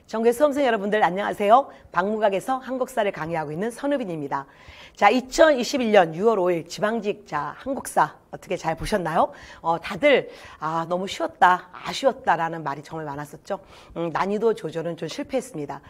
전국의 수험생 여러분들 안녕하세요. 박무각에서 한국사를 강의하고 있는 선우빈입니다. 자, 2021년 6월 5일 지방직 한국사 어떻게 잘 보셨나요? 다들 너무 쉬웠다, 아쉬웠다라는 말이 정말 많았었죠. 난이도 조절은 좀 실패했습니다.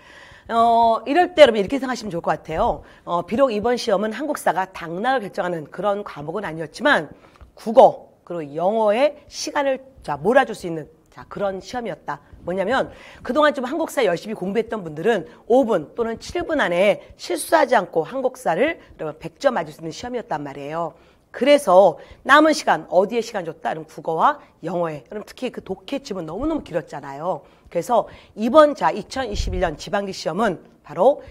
이럴 때 여러분 이렇게 생각하시면 좋을 것 같아요. 비록 이번 시험은 한국사가 당락을 결정하는 그런 과목은 아니었지만 국어 그리고 영어에 시간을 몰아줄 수 있는 그런 시험이었다. 뭐냐면 그동안 좀 한국사 열심히 공부했던 분들은 5분 또는 7분 안에 실수하지 않고 한국사를 100점 맞을 수 있는 시험이었단 말이에요. 그래서 남은 시간, 어디에 시간 줬다? 그럼 국어와 영어에. 그럼 특히 그 독해집은 너무너무 길었잖아요. 그래서 이번 2021년 지방직 시험은 바로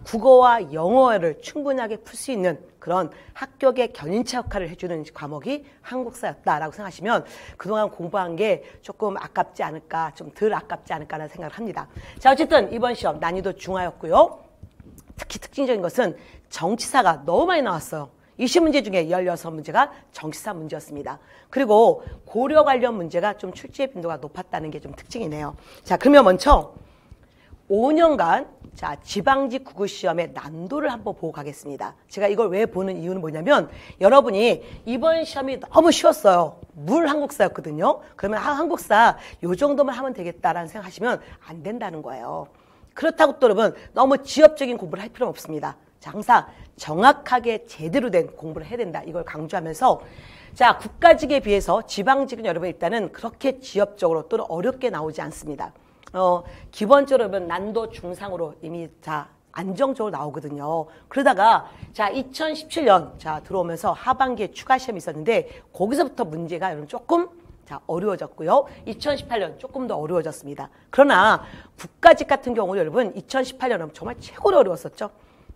국어와 영어를 충분하게 풀 수 있는 그런 합격의 견인차 역할을 해주는 과목이 한국사였다라고 생각하시면 그동안 공부한 게 조금 아깝지 않을까, 좀 덜 아깝지 않을까라는 생각을 합니다. 자, 어쨌든 이번 시험 난이도 중하였고요. 특히 특징적인 것은 정치사가 너무 많이 나왔어요. 20문제 중에 16문제가 정치사 문제였습니다. 그리고 고려 관련 문제가 좀 출제 빈도가 높았다는 게 좀 특징이네요. 자, 그러면 먼저 5년간 지방직 국어시험의 난도를 한번 보고 가겠습니다. 제가 이걸 왜 보는 이유는 뭐냐면 여러분이 이번 시험이 너무 쉬웠어요. 물 한국사였거든요. 그러면 한국사 요 정도만 하면 되겠다라는 생각하시면 안 된다는 거예요. 그렇다고 또 여러분 너무 지엽적인 공부를 할 필요는 없습니다. 항상 정확하게 제대로 된 공부를 해야 된다. 이걸 강조하면서 국가직에 비해서 지방직은 여러분 일단은 그렇게 지엽적으로 또는 어렵게 나오지 않습니다. 기본적으로 난도 중상으로 이미 안정적으로 나오거든요. 그러다가 2017년 들어오면서 하반기에 추가 시험이 있었는데 거기서부터 문제가 여러분 조금 어려워졌고요. 2018년 조금 더 어려워졌습니다. 그러나 국가직 같은 경우는 여러분 2018년은 정말 최고로 어려웠었죠.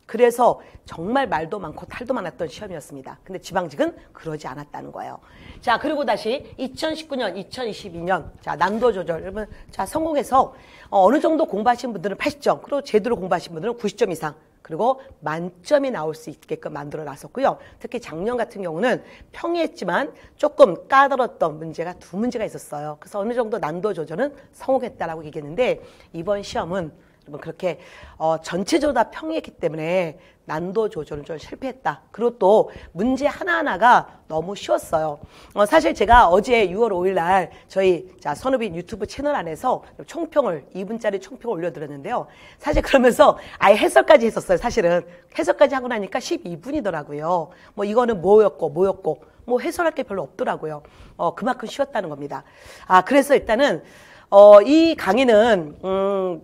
그래서 정말 말도 많고 탈도 많았던 시험이었습니다. 근데 지방직은 그러지 않았다는 거예요. 자, 그리고 다시 2019년, 2022년 난도 조절 여러분 성공해서 어느 정도 공부하신 분들은 80점, 그리고 제대로 공부하신 분들은 90점 이상, 그리고 만점이 나올 수 있게끔 만들어 놨었고요. 특히 작년 같은 경우는 평이했지만 조금 까다로웠던 문제가 2문제가 있었어요. 그래서 어느 정도 난도 조절은 성공했다라고 얘기했는데 이번 시험은 그렇게 전체적으로 다 평이했기 때문에 난도 조절은 좀 실패했다. 그리고 또 문제 하나하나가 너무 쉬웠어요. 사실 제가 어제 6월 5일 날 저희 선우빈 유튜브 채널 안에서 총평을 2분짜리 총평을 올려드렸는데요. 사실 그러면서 아예 해설까지 했었어요. 사실은 해설까지 하고 나니까 12분이더라고요. 이거는 뭐였고 해설할 게 별로 없더라고요. 그만큼 쉬웠다는 겁니다. 그래서 일단은 이 강의는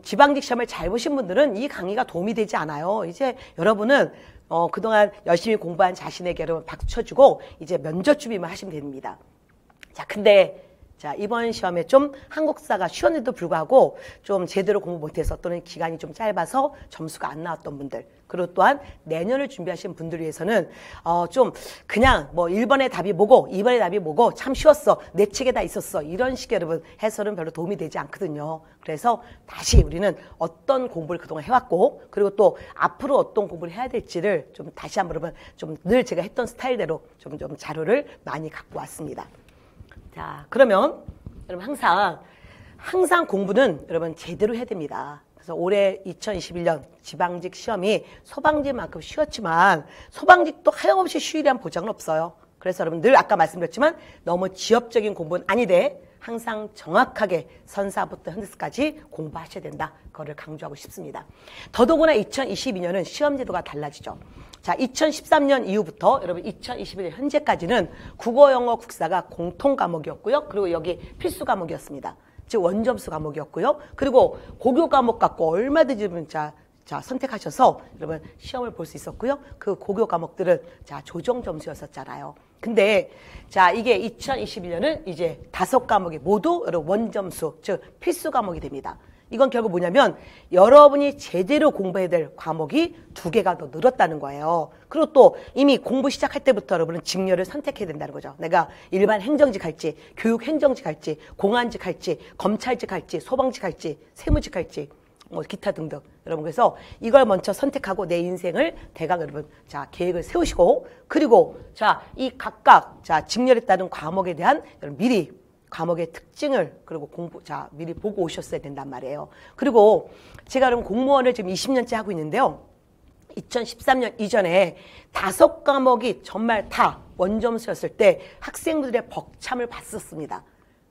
지방직 시험을 잘 보신 분들은 이 강의가 도움이 되지 않아요. 이제 여러분은 그동안 열심히 공부한 자신에게 여러분 박수 쳐주고 이제 면접 준비만 하시면 됩니다. 근데 이번 시험에 좀 한국사가 쉬웠는데도 불구하고 좀 제대로 공부 못해서 또는 기간이 좀 짧아서 점수가 안 나왔던 분들, 그리고 또한 내년을 준비하신 분들 위해서는 좀 그냥 1번의 답이 뭐고 2번의 답이 뭐고 참 쉬웠어, 내 책에 다 있었어, 이런 식의 여러분 해설은 별로 도움이 되지 않거든요. 그래서 다시 우리는 어떤 공부를 그동안 해왔고 그리고 또 앞으로 어떤 공부를 해야 될지를 좀 다시 한번 여러분 좀 늘 제가 했던 스타일대로 좀 자료를 많이 갖고 왔습니다. 자, 그러면 여러분 항상 공부는 여러분 제대로 해야 됩니다. 그래서 올해 2021년 지방직 시험이 소방직만큼 쉬웠지만 소방직도 하염없이 쉬리란 보장은 없어요. 그래서 여러분 늘 아까 말씀드렸지만 너무 지엽적인 공부는 아니되 항상 정확하게 선사부터 현대까지 공부하셔야 된다. 그거를 강조하고 싶습니다. 더더구나 2022년은 시험 제도가 달라지죠. 2013년 이후부터 여러분 2021년 현재까지는 국어, 영어, 국사가 공통 과목이었고요. 그리고 여기 필수 과목이었습니다. 즉 원점수 과목이었고요. 그리고 고교 과목 갖고 얼마든지 선택하셔서 여러분 시험을 볼 수 있었고요. 그 고교 과목들은 조정 점수였었잖아요. 근데 이게 2021년은 이제 5과목이 모두 여러분 원점수, 즉 필수 과목이 됩니다. 이건 결국 뭐냐면 여러분이 제대로 공부해야 될 과목이 2개가 더 늘었다는 거예요. 그리고 또 이미 공부 시작할 때부터 여러분은 직렬을 선택해야 된다는 거죠. 내가 일반 행정직 할지, 교육 행정직 할지, 공안직 할지, 검찰직 할지, 소방직 할지, 세무직 할지, 기타 등등. 여러분 그래서 이걸 먼저 선택하고 내 인생을 대강 여러분 계획을 세우시고, 그리고 이 각각 직렬에 따른 과목에 대한 여러분 미리 과목의 특징을 그리고 미리 보고 오셨어야 된단 말이에요. 그리고 제가 그럼 공무원을 지금 20년째 하고 있는데요. 2013년 이전에 5과목이 정말 다 원점수였을 때 학생들의 벅참을 봤었습니다.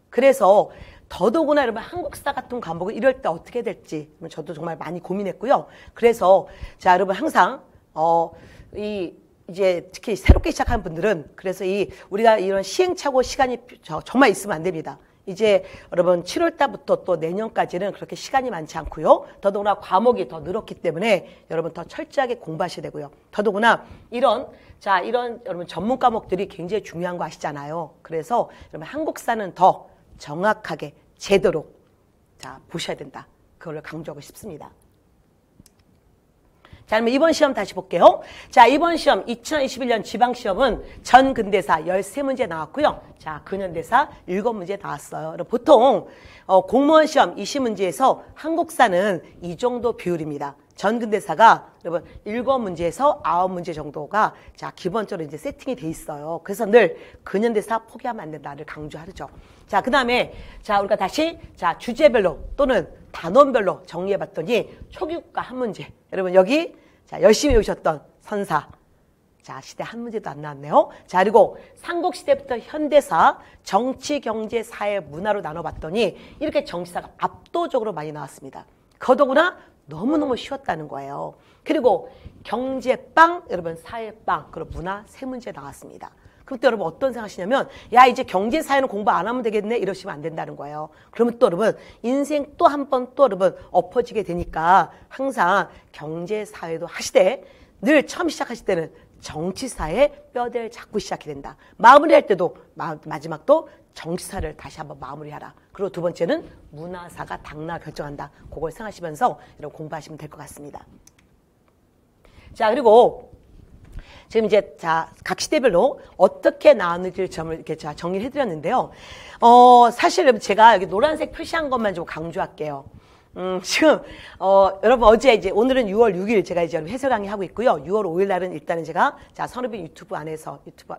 그래서 더더구나 여러분 한국사 같은 과목을 이럴 때 어떻게 될지 저도 정말 많이 고민했고요. 그래서 자 여러분 항상 이제 특히 새롭게 시작한 분들은 그래서 우리가 이런 시행착오 시간이 정말 있으면 안 됩니다. 이제 여러분 7월 달부터 또 내년까지는 그렇게 시간이 많지 않고요. 더더구나 과목이 더 늘었기 때문에 여러분 더 철저하게 공부하셔야 되고요. 더더구나 이런 여러분 전문 과목들이 굉장히 중요한 거 아시잖아요. 그래서 여러분 한국사는 더 정확하게 제대로 보셔야 된다. 그걸 강조하고 싶습니다. 자, 그러면 이번 시험 다시 볼게요. 자, 이번 시험 2021년 지방시험은 전 근대사 13문제 나왔고요. 자, 근현대사 7문제 나왔어요. 보통 공무원 시험 20문제에서 한국사는 이 정도 비율입니다. 전 근대사가 여러분 7문제에서 9문제 정도가 기본적으로 이제 세팅이 돼 있어요. 그래서 늘 근현대사 포기하면 안 된다를 강조하죠. 자, 그다음에 우리가 다시 주제별로 또는 단원별로 정리해 봤더니 초기국가 한 문제. 여러분 여기 열심히 외우셨던 선사. 시대 한 문제도 안 나왔네요. 그리고 삼국시대부터 현대사, 정치, 경제, 사회, 문화로 나눠봤더니 이렇게 정치사가 압도적으로 많이 나왔습니다. 더더구나 너무너무 쉬웠다는 거예요. 그리고 경제빵, 여러분 사회빵, 그리고 문화 3문제 나왔습니다. 그럼 또 여러분 어떤 생각하시냐면 야 이제 경제 사회는 공부 안 하면 되겠네 이러시면 안 된다는 거예요. 그러면 또 여러분 인생 또 한 번 또 여러분 엎어지게 되니까 항상 경제 사회도 하시되 늘 처음 시작하실 때는 정치사에 뼈대를 잡고 시작해야 된다. 마무리할 때도 마지막도 정치사를 다시 한번 마무리하라. 그리고 두 번째는 문화사가 당락 결정한다. 그걸 생각하시면서 여러분 공부하시면 될 것 같습니다. 자 그리고 지금 이제 각 시대별로 어떻게 나왔는지 점을 이렇게 정리를 해드렸는데요. 사실 제가 여기 노란색 표시한 것만 좀 강조할게요. 지금 여러분 어제 이제 오늘은 6월 6일 제가 이제 해설 강의 하고 있고요. 6월 5일 날은 일단은 제가 선우빈 유튜브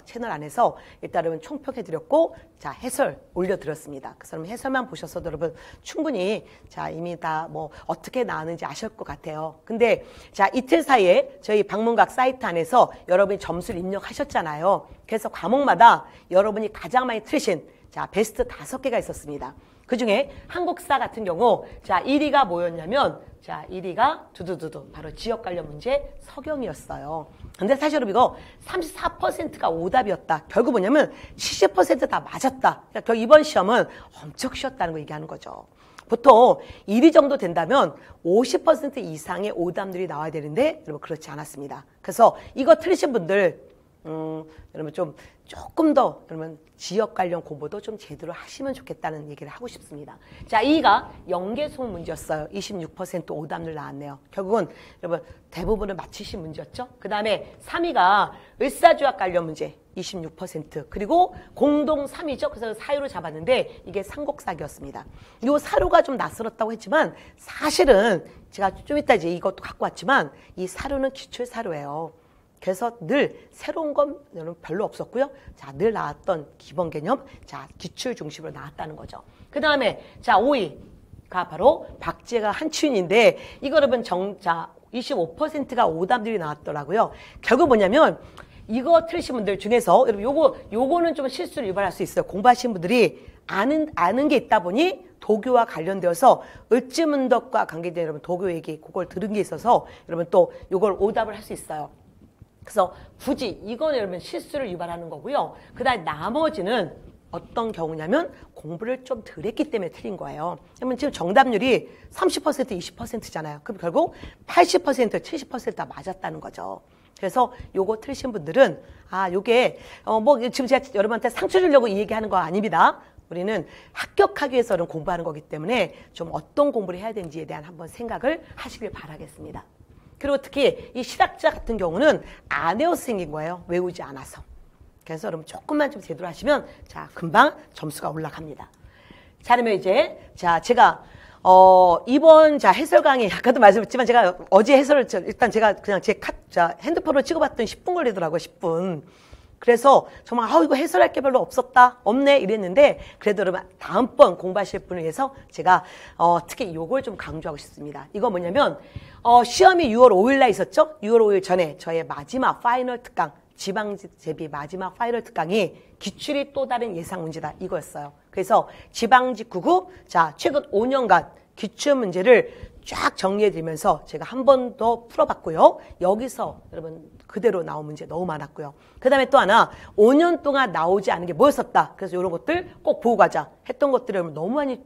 채널 안에서 일단 여러분 총평해 드렸고 해설 올려드렸습니다. 그래서 여러분 해설만 보셔서도 여러분 충분히 이미 다 뭐 어떻게 나왔는지 아실 것 같아요. 근데 이틀 사이에 저희 방문각 사이트 안에서 여러분이 점수를 입력하셨잖아요. 그래서 과목마다 여러분이 가장 많이 틀으신 베스트 5개가 있었습니다. 그 중에 한국사 같은 경우 1위가 뭐였냐면 1위가 두두두두 바로 지역 관련 문제 서경이었어요. 근데 사실 여러분 이거 34%가 오답이었다. 결국 뭐냐면 70% 다 맞았다. 그러니까 이번 시험은 엄청 쉬웠다는 거 얘기하는 거죠. 보통 1위 정도 된다면 50% 이상의 오답률이 나와야 되는데 여러분 그렇지 않았습니다. 그래서 이거 틀리신 분들 여러분 조금 더 여러분 지역 관련 공부도 좀 제대로 하시면 좋겠다는 얘기를 하고 싶습니다. 2위가 연계속 문제였어요. 26% 오답률 나왔네요. 결국은 여러분 대부분을 맞히신 문제였죠. 그 다음에 3위가 을사조약 관련 문제 26% 그리고 공동 3위죠. 그래서 사유로 잡았는데 이게 삼국사기였습니다. 이 사료가 좀 낯설었다고 했지만 사실은 제가 좀 이따 이제 이것도 갖고 왔지만 이 사료는 기출 사료예요. 그래서 늘 새로운 건 별로 없었고요. 늘 나왔던 기본 개념, 기출 중심으로 나왔다는 거죠. 그 다음에 5위가 바로 박제가 한치윤인데 이거 여러분 25%가 오답률이 나왔더라고요. 결국 뭐냐면 이거 틀리신 분들 중에서 여러분 요거는 좀 실수를 유발할 수 있어요. 공부하신 분들이 아는 게 있다 보니 도교와 관련되어서 을지문덕과 관계된 여러분 도교 얘기 그걸 들은 게 있어서 여러분 또 요걸 오답을 할 수 있어요. 그래서 굳이 이건 여러분 실수를 유발하는 거고요. 그 다음에 나머지는 어떤 경우냐면 공부를 좀 덜 했기 때문에 틀린 거예요. 그러면 지금 정답률이 30% 20%잖아요. 그럼 결국 80% 70%다 맞았다는 거죠. 그래서 요거 틀리신 분들은 요게 지금 제가 여러분한테 상처 주려고 이 얘기하는 거 아닙니다. 우리는 합격하기 위해서는 공부하는 거기 때문에 좀 어떤 공부를 해야 되는지에 대한 한번 생각을 하시길 바라겠습니다. 그리고 특히 이 실학자 같은 경우는 안 외워서 생긴 거예요. 외우지 않아서. 그래서 여러분 조금만 좀 제대로 하시면 금방 점수가 올라갑니다. 자, 그러면 이제 제가 이번 해설 강의 아까도 말씀드렸지만 제가 어제 해설을 일단 제가 그냥 제 핸드폰으로 찍어봤더니 10분 걸리더라고요. 10분. 그래서 정말 이거 해설할 게 별로 없네 이랬는데 그래도 여러분 다음번 공부하실 분을 위해서 제가 특히 요걸 좀 강조하고 싶습니다. 이거 뭐냐면 시험이 6월 5일 날 있었죠? 6월 5일 전에 저의 마지막 파이널 특강 지방직 제비 마지막 파이널 특강이 기출이 또 다른 예상 문제다 이거였어요. 그래서 지방직 9급 자 최근 5년간 기출 문제를 쫙 정리해드리면서 제가 한 번 더 풀어봤고요. 여기서 여러분 그대로 나온 문제 너무 많았고요. 그 다음에 또 하나 5년 동안 나오지 않은 게 뭐였었다. 그래서 이런 것들 꼭 보고 가자 했던 것들이 너무 많이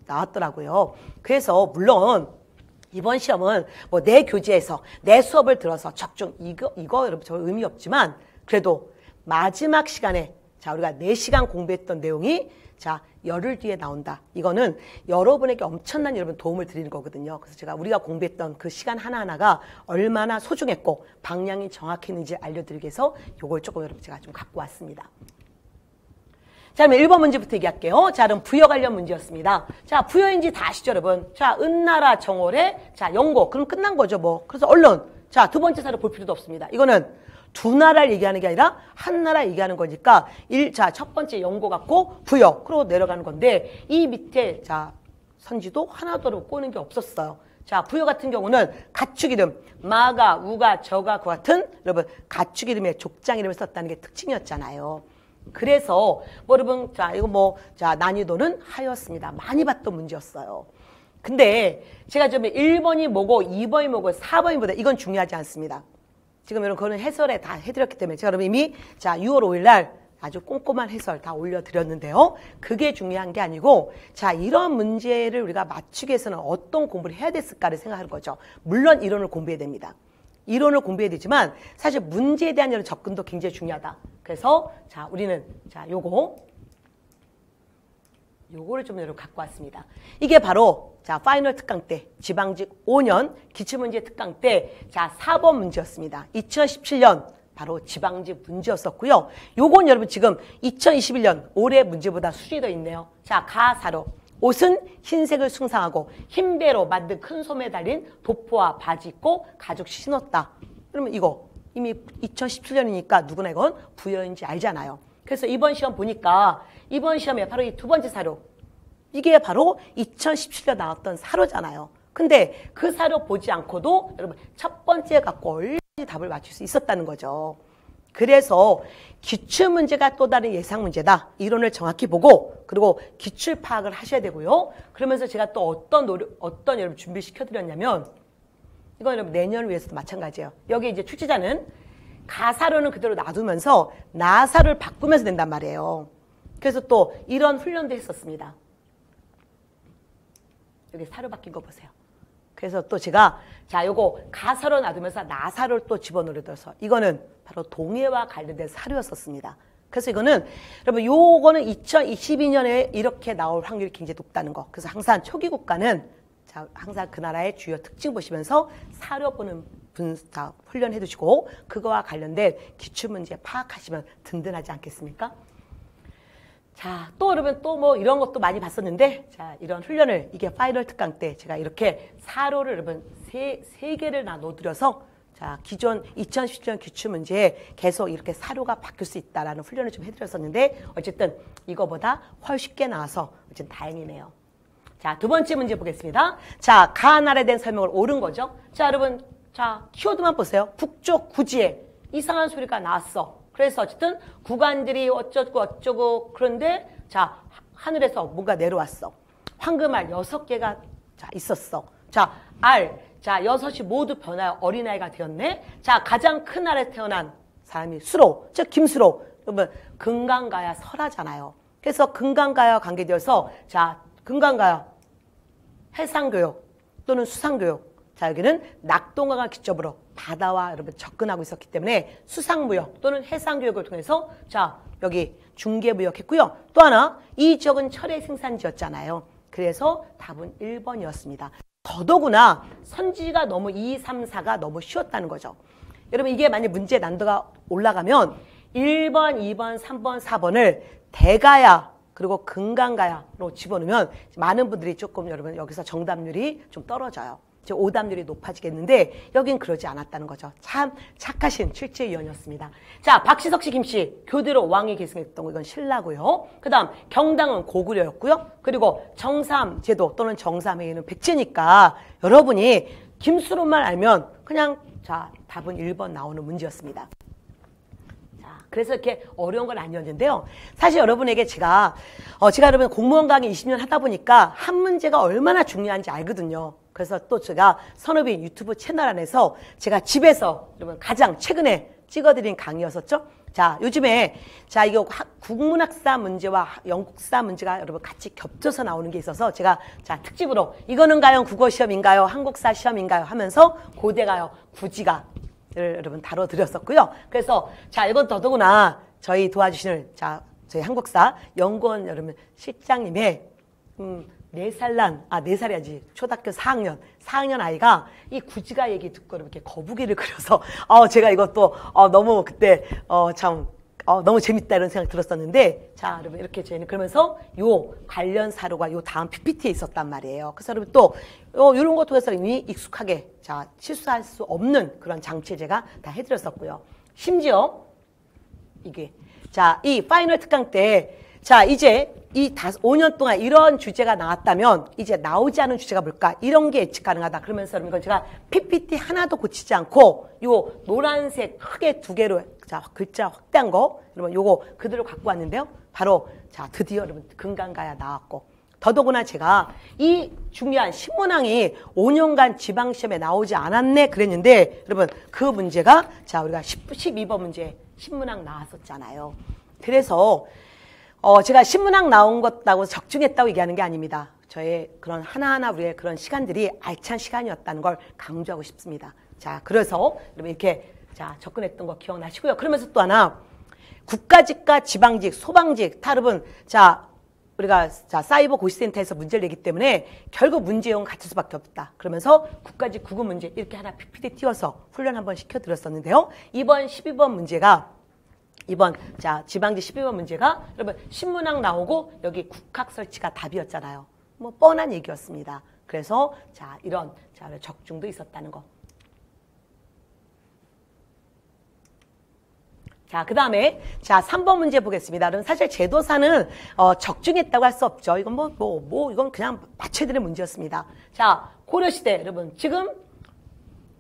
나왔더라고요. 그래서 물론 이번 시험은 뭐 내 교재에서 내 수업을 들어서 적중 이거 여러분 저 의미 없지만 그래도 마지막 시간에 자 우리가 4시간 공부했던 내용이 자 열흘 뒤에 나온다. 이거는 여러분에게 엄청난 여러분 도움을 드리는 거거든요. 그래서 제가 우리가 공부했던 그 시간 하나하나가 얼마나 소중했고 방향이 정확했는지 알려드리기 위해서 요걸 조금 여러분 제가 좀 갖고 왔습니다. 자, 그럼 1번 문제부터 얘기할게요. 자, 그럼 부여 관련 문제였습니다. 자, 부여인지 다 아시죠, 여러분? 자, 은나라 정월에 자, 영고. 그럼 끝난 거죠, 뭐. 그래서 얼른. 자, 두 번째 사례 볼 필요도 없습니다. 이거는 두 나라를 얘기하는 게 아니라 한 나라 얘기하는 거니까 자, 첫 번째 영고 갖고 부여. 그러고 내려가는 건데 이 밑에 자, 선지도 하나도 꼬는 게 없었어요. 자, 부여 같은 경우는 가축 이름, 마가, 우가, 저가 그 같은 여러분 가축 이름에 족장 이름을 썼다는 게 특징이었잖아요. 그래서 뭐 여러분 자 이거 자 난이도는 하였습니다. 많이 봤던 문제였어요. 근데 제가 좀 1번이 뭐고 2번이 뭐고 4번이 뭐다 이건 중요하지 않습니다. 지금 여러분 그거는 해설에 다 해드렸기 때문에 제가 여러분 이미 자 6월 5일 날 아주 꼼꼼한 해설 다 올려드렸는데요. 그게 중요한 게 아니고 자 이런 문제를 우리가 맞추기 위해서는 어떤 공부를 해야 됐을까를 생각하는 거죠. 물론 이론을 공부해야 됩니다. 이론을 공부해야 되지만 사실 문제에 대한 이런 접근도 굉장히 중요하다. 그래서 자 우리는 자 요거를 좀 여러분 갖고 왔습니다. 이게 바로 자 파이널 특강 때 지방직 5년 기출문제 특강 때 자 4번 문제였습니다. 2017년 바로 지방직 문제였었고요. 요건 여러분 지금 2021년 올해 문제보다 수준이 더 있네요. 자 가사로 옷은 흰색을 숭상하고 흰 배로 만든 큰 소매에 달린 도포와 바지 입고 가죽 신었다. 그러면 이거 이미 2017년이니까 누구나 이건 부여인지 알잖아요. 그래서 이번 시험 보니까 이번 시험에 바로 이 두 번째 사료 이게 바로 2017년 나왔던 사료잖아요. 근데 그 사료 보지 않고도 여러분 첫 번째 갖고 얼마나 답을 맞출 수 있었다는 거죠. 그래서 기출문제가 또 다른 예상 문제다. 이론을 정확히 보고 그리고 기출 파악을 하셔야 되고요. 그러면서 제가 또 어떤 여러분 준비시켜드렸냐면 이건 여러분 내년을 위해서도 마찬가지예요. 여기 이제 출제자는 가사로는 그대로 놔두면서 나사를 바꾸면서 낸단 말이에요. 그래서 또 이런 훈련도 했었습니다. 여기 사료 바뀐 거 보세요. 그래서 또 제가 자 요거 가사로 놔두면서 나사를 또 집어넣어서 이거는 바로 동해와 관련된 사료였었습니다. 그래서 이거는 여러분 요거는 2022년에 이렇게 나올 확률이 굉장히 높다는 거. 그래서 항상 초기 국가는 자 항상 그 나라의 주요 특징 보시면서 사료 보는 다 훈련해 두시고 그거와 관련된 기출문제 파악하시면 든든하지 않겠습니까? 자, 또 여러분 또 뭐 이런 것도 많이 봤었는데 자, 이런 훈련을 이게 파이널 특강 때 제가 이렇게 사료를 여러분 세 개를 나눠드려서 자, 기존 2017년 기출문제에 계속 이렇게 사료가 바뀔 수 있다라는 훈련을 좀 해드렸었는데 어쨌든 이거보다 훨씬 쉽게 나와서 어쨌든 다행이네요. 자, 두 번째 문제 보겠습니다. 자, 가나라에 대한 설명을 옳은 거죠. 자, 여러분 자, 키워드만 보세요. 북쪽 구지에 이상한 소리가 나왔어. 그래서 어쨌든 구간들이 어쩌고 그런데 자 하늘에서 뭔가 내려왔어. 황금알 6개가 자 있었어. 자 알. 자 6이 모두 변하여 어린아이가 되었네. 자 가장 큰 알에 태어난 사람이 수로. 즉 김수로. 여러분 금강가야 설하잖아요. 그래서 금강가야 관계되어서 자 금강가야 해상교육 또는 수상교육. 자 여기는 낙동강을 기점으로 바다와 여러분 접근하고 있었기 때문에 수상무역 또는 해상교육을 통해서 자 여기 중개무역했고요. 또 하나 이 지역은 철의 생산지였잖아요. 그래서 답은 1번이었습니다. 더더구나 선지가 너무 2, 3, 4가 너무 쉬웠다는 거죠. 여러분 이게 만약 문제 난도가 올라가면 1번, 2번, 3번, 4번을 대가야 그리고 금강가야로 집어넣으면 많은 분들이 조금 여러분 여기서 정답률이 좀 떨어져요. 오답률이 높아지겠는데 여긴 그러지 않았다는 거죠. 참 착하신 출제위원이었습니다. 자, 박시석 씨, 김 씨 교대로 왕위 계승했던 거 이건 신라고요. 그 다음 경당은 고구려였고요. 그리고 정삼제도 또는 정삼회의는 백제니까 여러분이 김수로만 알면 그냥 자 답은 1번 나오는 문제였습니다. 그래서 이렇게 어려운 건 아니었는데요. 사실 여러분에게 제가 여러분 공무원 강의 20년 하다 보니까 한 문제가 얼마나 중요한지 알거든요. 그래서 또 제가 선업인 유튜브 채널 안에서 제가 집에서 여러분 가장 최근에 찍어드린 강의였었죠. 자, 요즘에 자 이거 국문학사 문제와 영국사 문제가 여러분 같이 겹쳐서 나오는 게 있어서 제가 자 특집으로 이거는 과연 국어 시험인가요? 한국사 시험인가요? 하면서 고대가요? 구지가 여러분 다뤄드렸었고요. 그래서 자 이건 더더구나 저희 도와주시는 자 저희 한국사 연구원 여러분 실장님의 4살이야지 초등학교 4학년 아이가 이 구지가 얘기 듣고 이렇게 거북이를 그려서 제가 이것도 너무 그때 너무 재밌다 이런 생각이 들었었는데 자 여러분 이렇게 저희는 그러면서 요 관련 사료가 요 다음 PPT에 있었단 말이에요. 그래서 여러분 또 이런 것 통해서 이미 익숙하게 자 실수할 수 없는 그런 장치 제가 다 해드렸었고요. 심지어 이게 자 이 파이널 특강 때 자 이제 이 5년 동안 이런 주제가 나왔다면 이제 나오지 않은 주제가 뭘까? 이런 게 예측 가능하다. 그러면서 이건 제가 PPT 하나도 고치지 않고 요 노란색 크게 2개로 자 글자 확대한 거 여러분 요거 그대로 갖고 왔는데요. 바로 자 드디어 여러분 금강가야 나왔고 더더구나 제가 이 중요한 신문항이 5년간 지방시험에 나오지 않았네 그랬는데 여러분 그 문제가 자 우리가 12번 문제 신문항 나왔었잖아요. 그래서 제가 신문학 나온 것다고 적중했다고 얘기하는 게 아닙니다. 저의 그런 하나하나 우리의 그런 시간들이 알찬 시간이었다는 걸 강조하고 싶습니다. 자, 그래서 여러분 이렇게 자 접근했던 거 기억나시고요. 그러면서 또 하나 국가직과 지방직, 소방직 다 여러분 자 우리가 자 사이버 고시센터에서 문제를 내기 때문에 결국 문제형은 같을 수밖에 없다. 그러면서 국가직 구급 문제 이렇게 하나 PPT 띄워서 훈련 한번 시켜드렸었는데요. 이번 12번 문제가 이번 자 지방지 12번 문제가 여러분 신문학 나오고 여기 국학 설치가 답이었잖아요. 뭐 뻔한 얘기였습니다. 그래서 자 이런 자 적중도 있었다는 거. 자, 그 다음에 자 3번 문제 보겠습니다. 그럼 사실 제도사는 적중했다고 할 수 없죠. 이건 이건 그냥 맞춰야 되는 문제였습니다. 자 고려시대 여러분 지금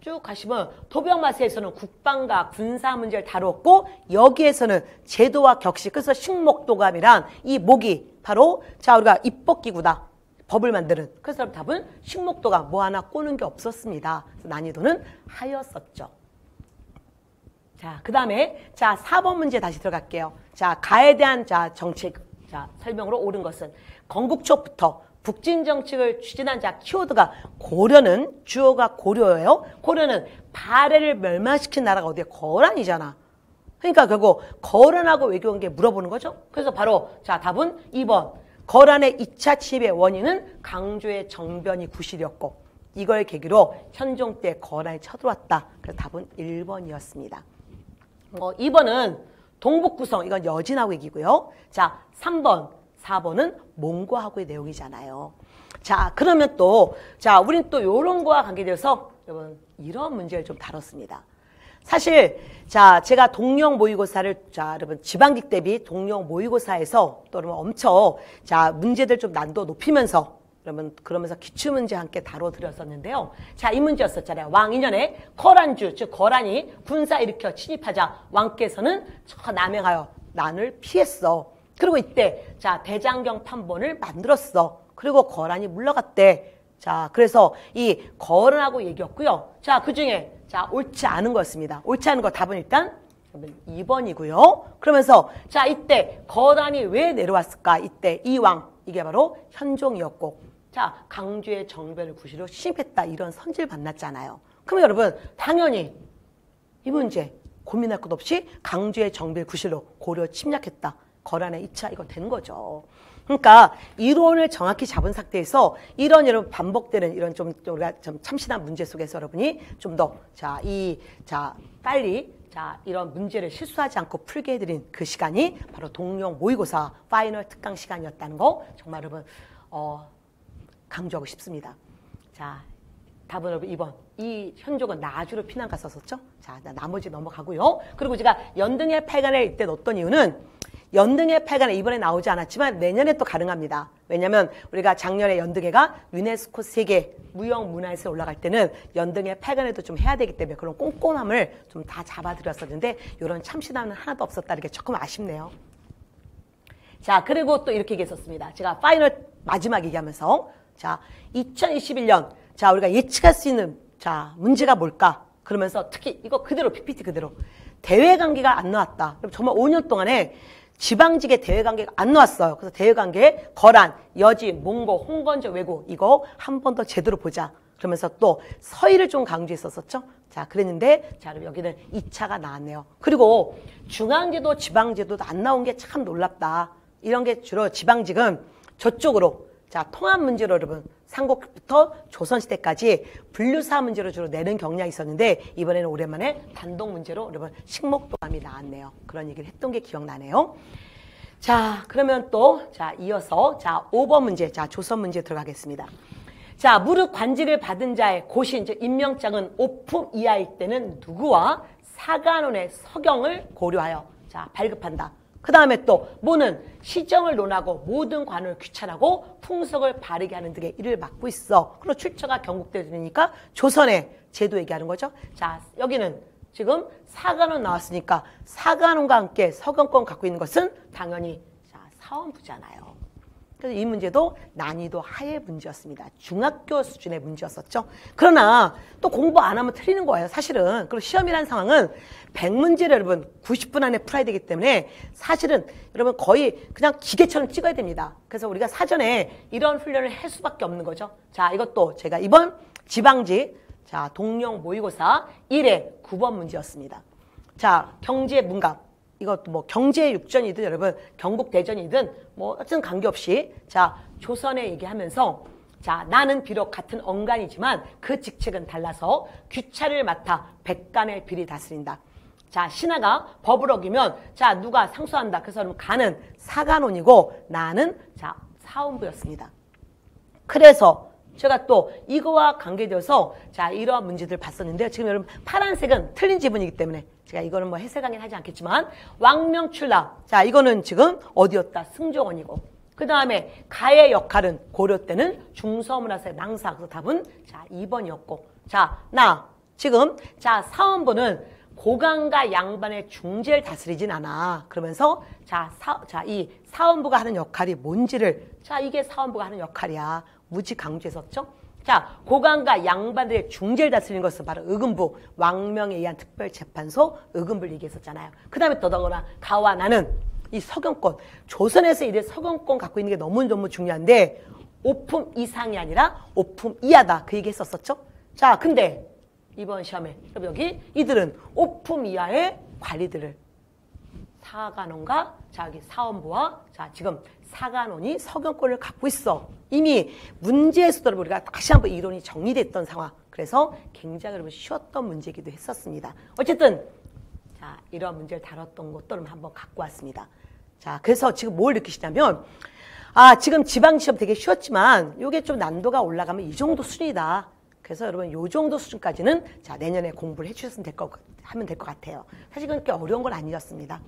쭉 가시면 도병마세에서는 국방과 군사 문제를 다뤘고 여기에서는 제도와 격식 그래서 식목도감이란 이 목이 바로 자 우리가 입법기구다. 법을 만드는 그래서 답은 식목도감 뭐 하나 꼬는 게 없었습니다. 그래서 난이도는 하였었죠. 자, 그 다음에 자 4번 문제 다시 들어갈게요. 자 가에 대한 자 정책 자 설명으로 옳은 것은 건국초부터 북진 정책을 추진한 자 키워드가 고려는 주어가 고려예요. 고려는 발해를 멸망시킨 나라가 어디에 거란이잖아. 그러니까 결국 거란하고 외교관계 물어보는 거죠. 그래서 바로 자 답은 2번 거란의 2차 침입의 원인은 강조의 정변이 구실이었고 이걸 계기로 현종 때 거란이 쳐들어왔다. 그래서 답은 1번이었습니다. 2번은 동북구성 이건 여진하고 얘기고요. 자 3번 4번은 몽고하고의 내용이잖아요. 자, 그러면 또, 자, 우린 또 요런 거와 관계돼서 여러분, 이런 문제를 좀 다뤘습니다. 사실, 자, 제가 동령 모의고사를, 자, 여러분, 지방직 대비 동령 모의고사에서 또 여러분 엄청, 자, 문제들 좀 난도 높이면서, 여러분, 그러면서 기출문제 함께 다뤄드렸었는데요. 자, 이 문제였었잖아요. 왕 2년에 거란주, 즉, 거란이 군사 일으켜 침입하자 왕께서는 저 남행하여 난을 피했어. 그리고 이때 자 대장경 판본을 만들었어. 그리고 거란이 물러갔대. 자 그래서 이 거란하고 얘기였고요. 자 그중에 자 옳지 않은 거였습니다. 옳지 않은 거 답은 일단 2번이고요. 그러면서 자 이때 거란이 왜 내려왔을까? 이때 이 왕 이게 바로 현종이었고 자 강주의 정변을 구시로 침입했다. 이런 선지를 만났잖아요. 그러면 여러분 당연히 이 문제 고민할 것 없이 강주의 정변을 구시로 고려 침략했다. 거란의 2차 이거 된 거죠. 그러니까 이론을 정확히 잡은 상태에서 이런 여러분 반복되는 이런 좀 우리가 좀 참신한 문제 속에서 여러분이 좀 더 빨리 이런 문제를 실수하지 않고 풀게 해드린 그 시간이 바로 동령 모의고사 파이널 특강 시간이었다는 거 정말 여러분 강조하고 싶습니다. 자 답은 여러분 2번. 이 현족은 나주로 피난 갔었었죠. 자, 나머지 넘어가고요. 그리고 제가 연등의 팔간에 이때 넣었던 이유는 연등의 팔간에 이번에 나오지 않았지만 내년에 또 가능합니다. 왜냐하면 우리가 작년에 연등회가 유네스코 세계 무형문화유산에 올라갈 때는 연등의 팔간에도 좀 해야 되기 때문에 그런 꼼꼼함을 좀 다 잡아드렸었는데 이런 참신함은 하나도 없었다는 게 조금 아쉽네요. 자, 그리고 또 이렇게 얘기했었습니다. 제가 파이널 마지막 얘기하면서 자, 2021년 자, 우리가 예측할 수 있는 자, 문제가 뭘까? 그러면서 특히 이거 그대로 PPT 그대로 대외 관계가 안 나왔다. 정말 5년 동안에 지방직의 대외 관계가 안 나왔어요. 그래서 대외 관계 거란, 여지, 몽고, 홍건조, 왜고 이거 한 번 더 제대로 보자. 그러면서 또 서희를 좀 강조했었었죠. 자, 그랬는데 자, 여기는 2차가 나왔네요. 그리고 중앙제도, 지방제도도 안 나온 게 참 놀랍다. 이런 게 주로 지방직은 저쪽으로 자, 통합 문제로 여러분 삼국부터 조선시대까지 분류사 문제로 주로 내는 경향이 있었는데 이번에는 오랜만에 단독 문제로 여러분 식목도감이 나왔네요. 그런 얘기를 했던 게 기억나네요. 자, 그러면 또 자, 이어서 자, 5번 문제. 자, 조선 문제 들어가겠습니다. 자, 무릇 관직을 받은 자의 고신, 즉 임명장은 오품 이하일 때는 누구와 사간원의 서경을 고려하여 자, 발급한다. 그 다음에 또 모는 시정을 논하고 모든 관을 귀찰하고 풍속을 바르게 하는 등의 일을 맡고 있어. 그리고 출처가 경국대전이니까 조선의 제도 얘기하는 거죠. 자, 여기는 지금 사간원 나왔으니까 사간원과 함께 서경권 갖고 있는 것은 당연히 자, 사원부잖아요. 그래서 이 문제도 난이도 하의 문제였습니다. 중학교 수준의 문제였었죠. 그러나 또 공부 안 하면 틀리는 거예요. 사실은. 그리고 시험이라는 상황은 100문제를 여러분 90분 안에 풀어야 되기 때문에 사실은 여러분 거의 그냥 기계처럼 찍어야 됩니다. 그래서 우리가 사전에 이런 훈련을 할 수밖에 없는 거죠. 자, 이것도 제가 이번 지방직 자, 동령 모의고사 1회 9번 문제였습니다. 자, 경제 문갑. 이것도 뭐 경제 육전이든 여러분 경국대전이든 뭐 어쨌든 관계없이 자, 조선에 얘기하면서 자, 나는 비록 같은 언간이지만 그 직책은 달라서 귀찰을 맡아 백간의 비리 다스린다. 자, 신하가 법을 어기면 자, 누가 상소한다. 그래서 그러면 간은 사간원이고 나는 자, 사원부였습니다. 그래서 제가 또 이거와 관계되어서 자, 이러한 문제들을 봤었는데요. 지금 여러분 파란색은 틀린 지문이기 때문에 제가 이거는 뭐 해설 강의는 하지 않겠지만 왕명출라. 자, 이거는 지금 어디였다? 승조원이고. 그 다음에 가의 역할은 고려 때는 중서문화사의 낭사. 그래서 답은 자, 2번이었고. 자, 나 지금 자, 사원부는 고강과 양반의 중재를 다스리진 않아. 그러면서 자, 이 사원부가 하는 역할이 뭔지를 자, 이게 사원부가 하는 역할이야. 무지 강조했었죠. 자, 고강과 양반들의 중재를 다스리는 것은 바로 의금부, 왕명에 의한 특별재판소, 의금부를 얘기했었잖아요. 그 다음에 더더구나 가와 나는 이 서경권, 조선에서 이래 서경권 갖고 있는 게 너무너무 중요한데 오품 이상이 아니라 오품 이하다. 그 얘기 했었었죠. 자, 근데 이번 시험에 여기 이들은 오품 이하의 관리들을 사간원과 자기 사원부와 자, 지금 사간원이 서경권을 갖고 있어. 이미 문제에서도 우리가 다시 한번 이론이 정리됐던 상황. 그래서 굉장히 여러분 쉬웠던 문제이기도 했었습니다. 어쨌든 자, 이런 문제를 다뤘던 것도 한번 갖고 왔습니다. 자, 그래서 지금 뭘 느끼시냐면 아, 지금 지방시험 되게 쉬웠지만 이게 좀 난도가 올라가면 이 정도 수준이다. 그래서 여러분 요 정도 수준까지는 자, 내년에 공부를 해주셨으면 하면 될 것 같아요. 사실 그렇게 어려운 건 아니었습니다.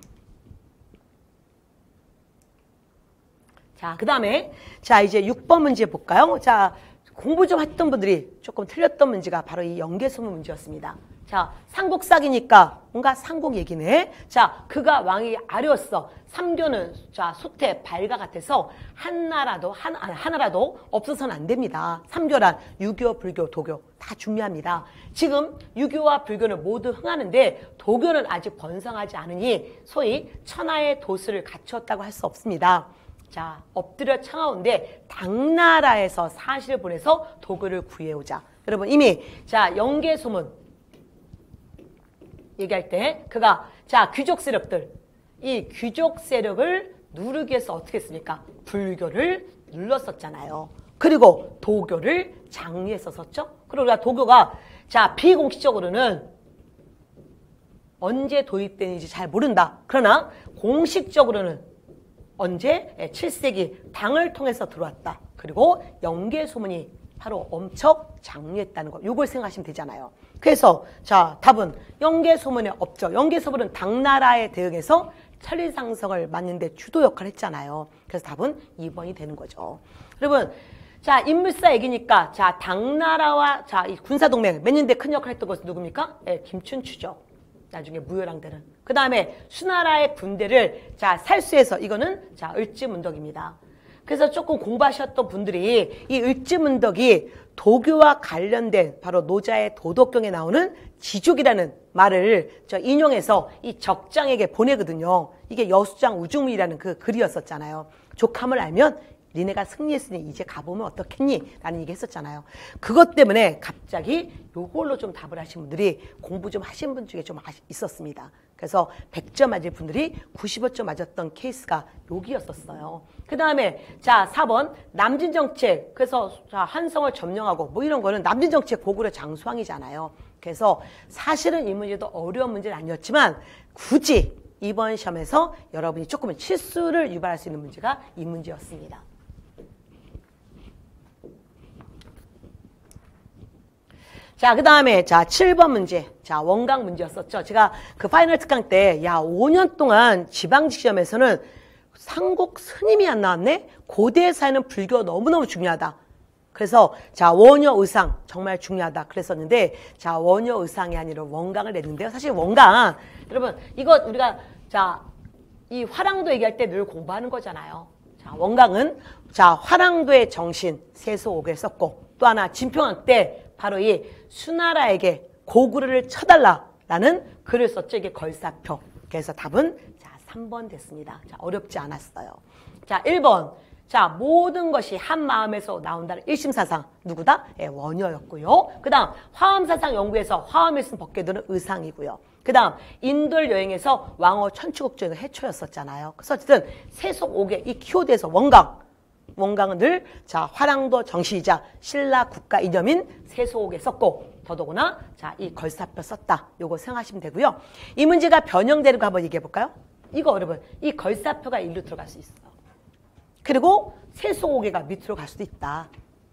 자, 그 다음에 자, 이제 6번 문제 볼까요? 자, 공부 좀 했던 분들이 조금 틀렸던 문제가 바로 이 연개소문 문제였습니다. 자, 삼국사기니까 뭔가 삼국 얘기네. 자, 그가 왕이 아려웠어. 삼교는 자, 수태, 발가 같아서 하나라도 없어서는 안 됩니다. 삼교란 유교, 불교, 도교 다 중요합니다. 지금 유교와 불교는 모두 흥하는데 도교는 아직 번성하지 않으니 소위 천하의 도수를 갖추었다고 할 수 없습니다. 자, 엎드려 청하온데 당나라에서 사실을 보내서 도교를 구해오자. 여러분 이미 자, 연개소문 얘기할 때 그가 자, 귀족 세력들 이 귀족 세력을 누르기 위해서 어떻게 했습니까? 불교를 눌렀었잖아요. 그리고 도교를 장려했었죠. 그리고 도교가 자, 비공식적으로는 언제 도입되는지 잘 모른다. 그러나 공식적으로는 언제? 7세기 당을 통해서 들어왔다. 그리고 연개소문이 바로 엄청 장려했다는 거. 요걸 생각하시면 되잖아요. 그래서 자 답은 영계소문에 없죠. 영계소문은 당나라에 대응해서 천리상성을 맡는데 주도 역할을 했잖아요. 그래서 답은 2번이 되는 거죠. 여러분 자 인물사 얘기니까 자 당나라와 자 이 군사동맹 맺는데 큰 역할을 했던 것은 누굽니까? 네, 김춘추죠. 나중에 무열왕대는. 그 다음에 수나라의 군대를 자 살수해서 이거는 자 을지문덕입니다. 그래서 조금 공부하셨던 분들이 이 을지문덕이 도교와 관련된 바로 노자의 도덕경에 나오는 지족이라는 말을 인용해서 이 적장에게 보내거든요. 이게 여수장 우중문이라는 그 글이었었잖아요. 족함을 알면 니네가 승리했으니 이제 가보면 어떻겠니? 라는 얘기 했었잖아요. 그것 때문에 갑자기 요걸로 좀 답을 하신 분들이 공부 좀 하신 분 중에 좀 있었습니다. 그래서 100점 맞을 분들이 95점 맞았던 케이스가 여기였었어요. 그 다음에 자 4번 남진정책. 그래서 자 한성을 점령하고 뭐 이런 거는 남진정책 고구려 장수왕이잖아요. 그래서 사실은 이 문제도 어려운 문제는 아니었지만 굳이 이번 시험에서 여러분이 조금은 실수를 유발할 수 있는 문제가 이 문제였습니다. 자, 그 다음에, 자, 7번 문제. 자, 원강 문제였었죠. 제가 그 파이널 특강 때, 야, 5년 동안 지방직 시험에서는 삼국 스님이 안 나왔네? 고대 사회는 불교가 너무너무 중요하다. 그래서, 자, 원효 의상, 정말 중요하다. 그랬었는데, 자, 원효 의상이 아니라 원강을 냈는데요. 사실 원강, 여러분, 이거 우리가, 자, 이 화랑도 얘기할 때 늘 공부하는 거잖아요. 자, 원강은, 자, 화랑도의 정신, 세소옥을 썼고, 또 하나, 진평학 때, 바로 이 수나라에게 고구려를 쳐달라라는 글을 썼죠. 이게 걸사표. 그래서 답은 자 3번 됐습니다. 자 어렵지 않았어요. 자 1번. 자 모든 것이 한 마음에서 나온다는 일심사상. 누구다? 예, 원효였고요. 그 다음 화엄사상 연구에서 화엄일승 법계도는 의상이고요. 그 다음 인도를 여행해서 왕호 천추국조가 해초였었잖아요. 그래서 어쨌든 세속옥의 이 키워드에서 원강은 늘 자 화랑도 정신이자 신라 국가 이념인 세속옥에 썼고 더더구나 자 이 걸사표 썼다. 요거 생각하시면 되고요. 이 문제가 변형되는 거 한번 얘기해 볼까요? 이거 여러분 이 걸사표가 일로 들어갈 수 있어요. 그리고 세속옥에가 밑으로 갈 수도 있다.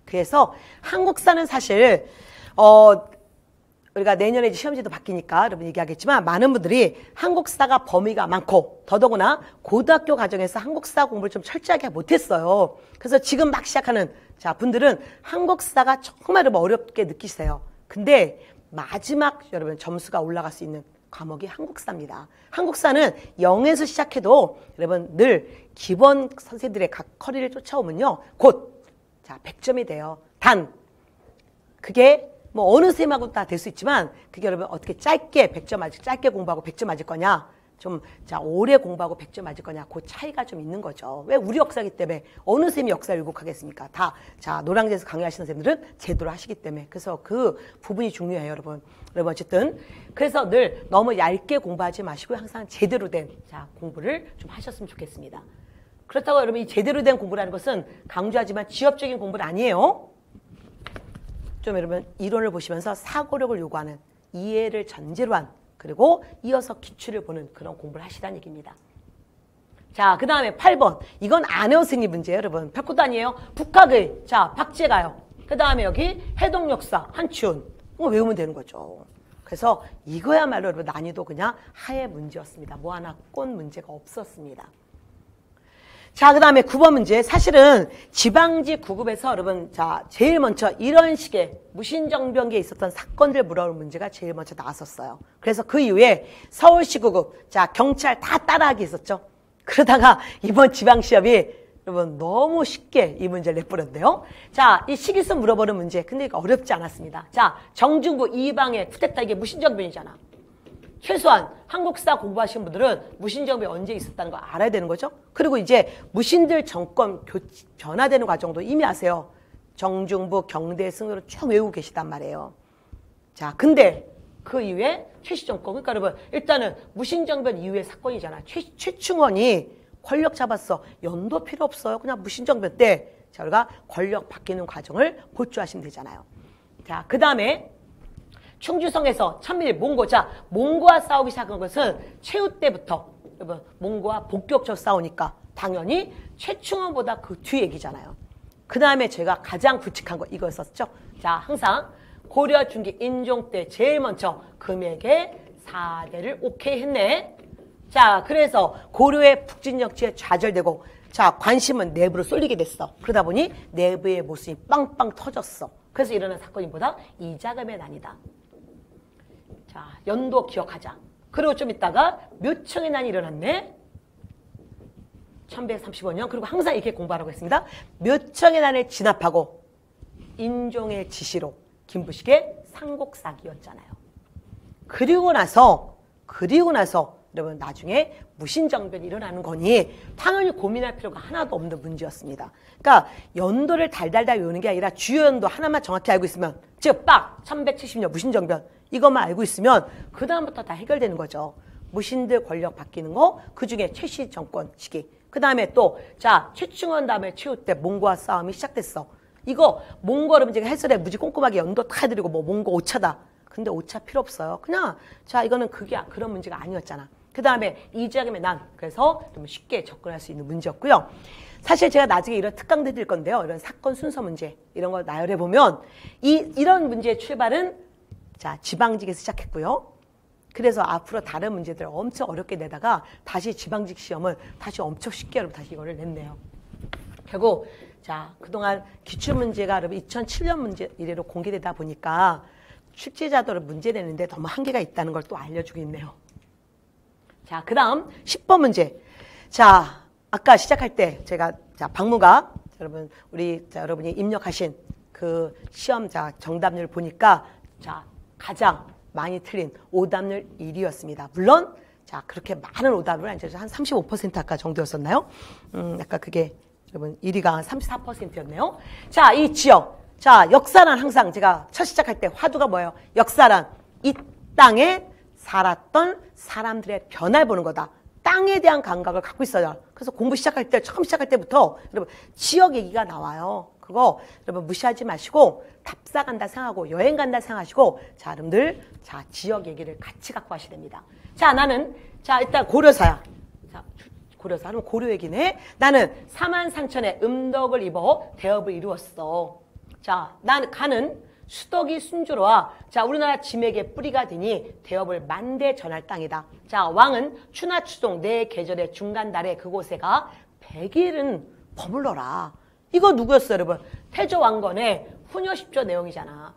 그래서 한국사는 사실 우리가 내년에 이제 시험지도 바뀌니까 여러분 얘기하겠지만 많은 분들이 한국사가 범위가 많고 더더구나 고등학교 과정에서 한국사 공부를 좀 철저하게 못했어요. 그래서 지금 막 시작하는 자 분들은 한국사가 정말 어렵게 느끼세요. 근데 마지막 여러분 점수가 올라갈 수 있는 과목이 한국사입니다. 한국사는 0에서 시작해도 여러분 늘 기본 선생들의 각 커리를 쫓아오면요. 곧 자 100점이 돼요. 단 그게 뭐 어느 쌤하고 다 될 수 있지만 그게 여러분 어떻게 짧게 100점 맞을 짧게 공부하고 100점 맞을 거냐 좀 자 오래 공부하고 100점 맞을 거냐 그 차이가 좀 있는 거죠. 왜 우리 역사이기 때문에 어느 쌤이 역사를 왜곡하겠습니까? 다 자 노량진에서 강의하시는 쌤들은 제대로 하시기 때문에 그래서 그 부분이 중요해요, 여러분. 여러분 어쨌든 그래서 늘 너무 얇게 공부하지 마시고 항상 제대로 된 자 공부를 좀 하셨으면 좋겠습니다. 그렇다고 여러분 이 제대로 된 공부라는 것은 강조하지만 지엽적인 공부는 아니에요. 좀 여러분 이론을 보시면서 사고력을 요구하는 이해를 전제로 한 그리고 이어서 기출을 보는 그런 공부를 하시라는 얘기입니다. 자, 그 다음에 8번. 이건 안 외우시니 문제예요, 여러분. 별것도 아니에요. 북학의 자 박제가요. 그 다음에 여기 해동역사 한춘. 이거 외우면 되는 거죠. 그래서 이거야말로 여러분 난이도 그냥 하의 문제였습니다. 뭐 하나 꼰 문제가 없었습니다. 자, 그 다음에 9번 문제. 사실은 지방직 9급에서 여러분, 자, 제일 먼저 이런 식의 무신정병기에 있었던 사건들 물어볼 문제가 제일 먼저 나왔었어요. 그래서 그 이후에 서울시 9급, 자, 경찰 다 따라하기 있었죠. 그러다가 이번 지방시험이 여러분 너무 쉽게 이 문제를 내버렸는데요. 자, 이 시기선 물어보는 문제. 근데 이거 어렵지 않았습니다. 자, 정중부 이방의 쿠데타 이게 무신정변이잖아. 최소한 한국사 공부하시는 분들은 무신정변이 언제 있었다는 거 알아야 되는 거죠. 그리고 이제 무신들 정권 변화되는 과정도 이미 아세요. 정중부 경대 승으로 쭉 외우고 계시단 말이에요. 자, 근데 그 이후에 최씨 정권, 그러니까 여러분 일단은 무신정변 이후의 사건이잖아. 최충원이 권력 잡았어. 연도 필요 없어요. 그냥 무신정변 때 저희가 권력 바뀌는 과정을 고추하시면 되잖아요. 자, 그 다음에 충주성에서 천밀 몽고. 자, 몽고와 싸우기 시작한 것은 최후 때부터 여러분 몽고와 본격적으로 싸우니까 당연히 최충원보다 그 뒤 얘기잖아요. 그 다음에 제가 가장 굵직한 거 이거였었죠. 자, 항상 고려 중기 인종 때 제일 먼저 금액의 4대를 오케이 했네. 자, 그래서 고려의 북진역지에 좌절되고 자, 관심은 내부로 쏠리게 됐어. 그러다 보니 내부의 모습이 빵빵 터졌어. 그래서 일어난 사건이 뭐다? 이자금의 난이다. 자, 연도 기억하자. 그리고 좀 있다가 묘청의 난이 일어났네. 1135년. 그리고 항상 이렇게 공부하라고 했습니다. 묘청의 난을 진압하고 인종의 지시로 김부식의 삼국사기였잖아요. 그리고 나서 여러분 나중에 무신정변이 일어나는 거니 당연히 고민할 필요가 하나도 없는 문제였습니다. 그러니까 연도를 달달달 외우는 게 아니라 주요 연도 하나만 정확히 알고 있으면 즉 딱 1170년 무신정변 이것만 알고 있으면 그 다음부터 다 해결되는 거죠. 무신들 권력 바뀌는 거, 그중에 최씨 정권 시기. 그 다음에 또 자 최충원 다음에 최후 때 몽고와 싸움이 시작됐어. 이거 몽고 여러분 제가 해설에 무지 꼼꼼하게 연도 다 해드리고 뭐 몽고 5차다. 근데 5차 필요 없어요. 그냥 자 이거는 그런 문제가 아니었잖아. 그 다음에 이자금의 난. 그래서 좀 쉽게 접근할 수 있는 문제였고요. 사실 제가 나중에 이런 특강도 드릴 건데요. 이런 사건 순서 문제 이런 걸 나열해 보면 이런 문제의 출발은 자 지방직에서 시작했고요. 그래서 앞으로 다른 문제들을 엄청 어렵게 내다가 다시 지방직 시험을 다시 엄청 쉽게 여러분 다시 이거를 냈네요. 결국 자 그동안 기출문제가 여러분 2007년 문제 이래로 공개되다 보니까 출제자들을 문제 내는데 너무 한계가 있다는 걸 또 알려주고 있네요. 자, 그 다음 10번 문제. 자, 아까 시작할 때 제가 자 박무가 여러분 여러분이 입력하신 그 시험 자 정답률 보니까 자 가장 많이 틀린 오답률 1위였습니다. 물론 자 그렇게 많은 오답을 아니죠. 한 35% 아까 정도였었나요? 아까 그게 여러분 1위가 한 34%였네요. 자, 이 지역. 자, 역사란 항상 제가 첫 시작할 때 화두가 뭐예요? 역사란 이 땅에 살았던 사람들의 변화를 보는 거다. 땅에 대한 감각을 갖고 있어요. 그래서 공부 시작할 때, 처음 시작할 때부터 여러분 지역 얘기가 나와요. 그거 여러분 무시하지 마시고 답사 간다 생각하고 여행 간다 생각하시고 자, 여러분들 자 지역 얘기를 같이 갖고 하셔야 됩니다. 자, 나는 자 일단 고려사야. 자, 고려사 하면 고려 얘기네. 나는 사만상천에 음덕을 입어 대업을 이루었어. 자, 나는 가는 수덕이 순조로와 자 우리나라 지맥의 뿌리가 되니 대업을 만대 전할 땅이다. 자 왕은 추나 추동 네 계절의 중간달에 그곳에가 100일은 머물러라. 이거 누구였어요 여러분? 태조왕건의 후녀십조 내용이잖아.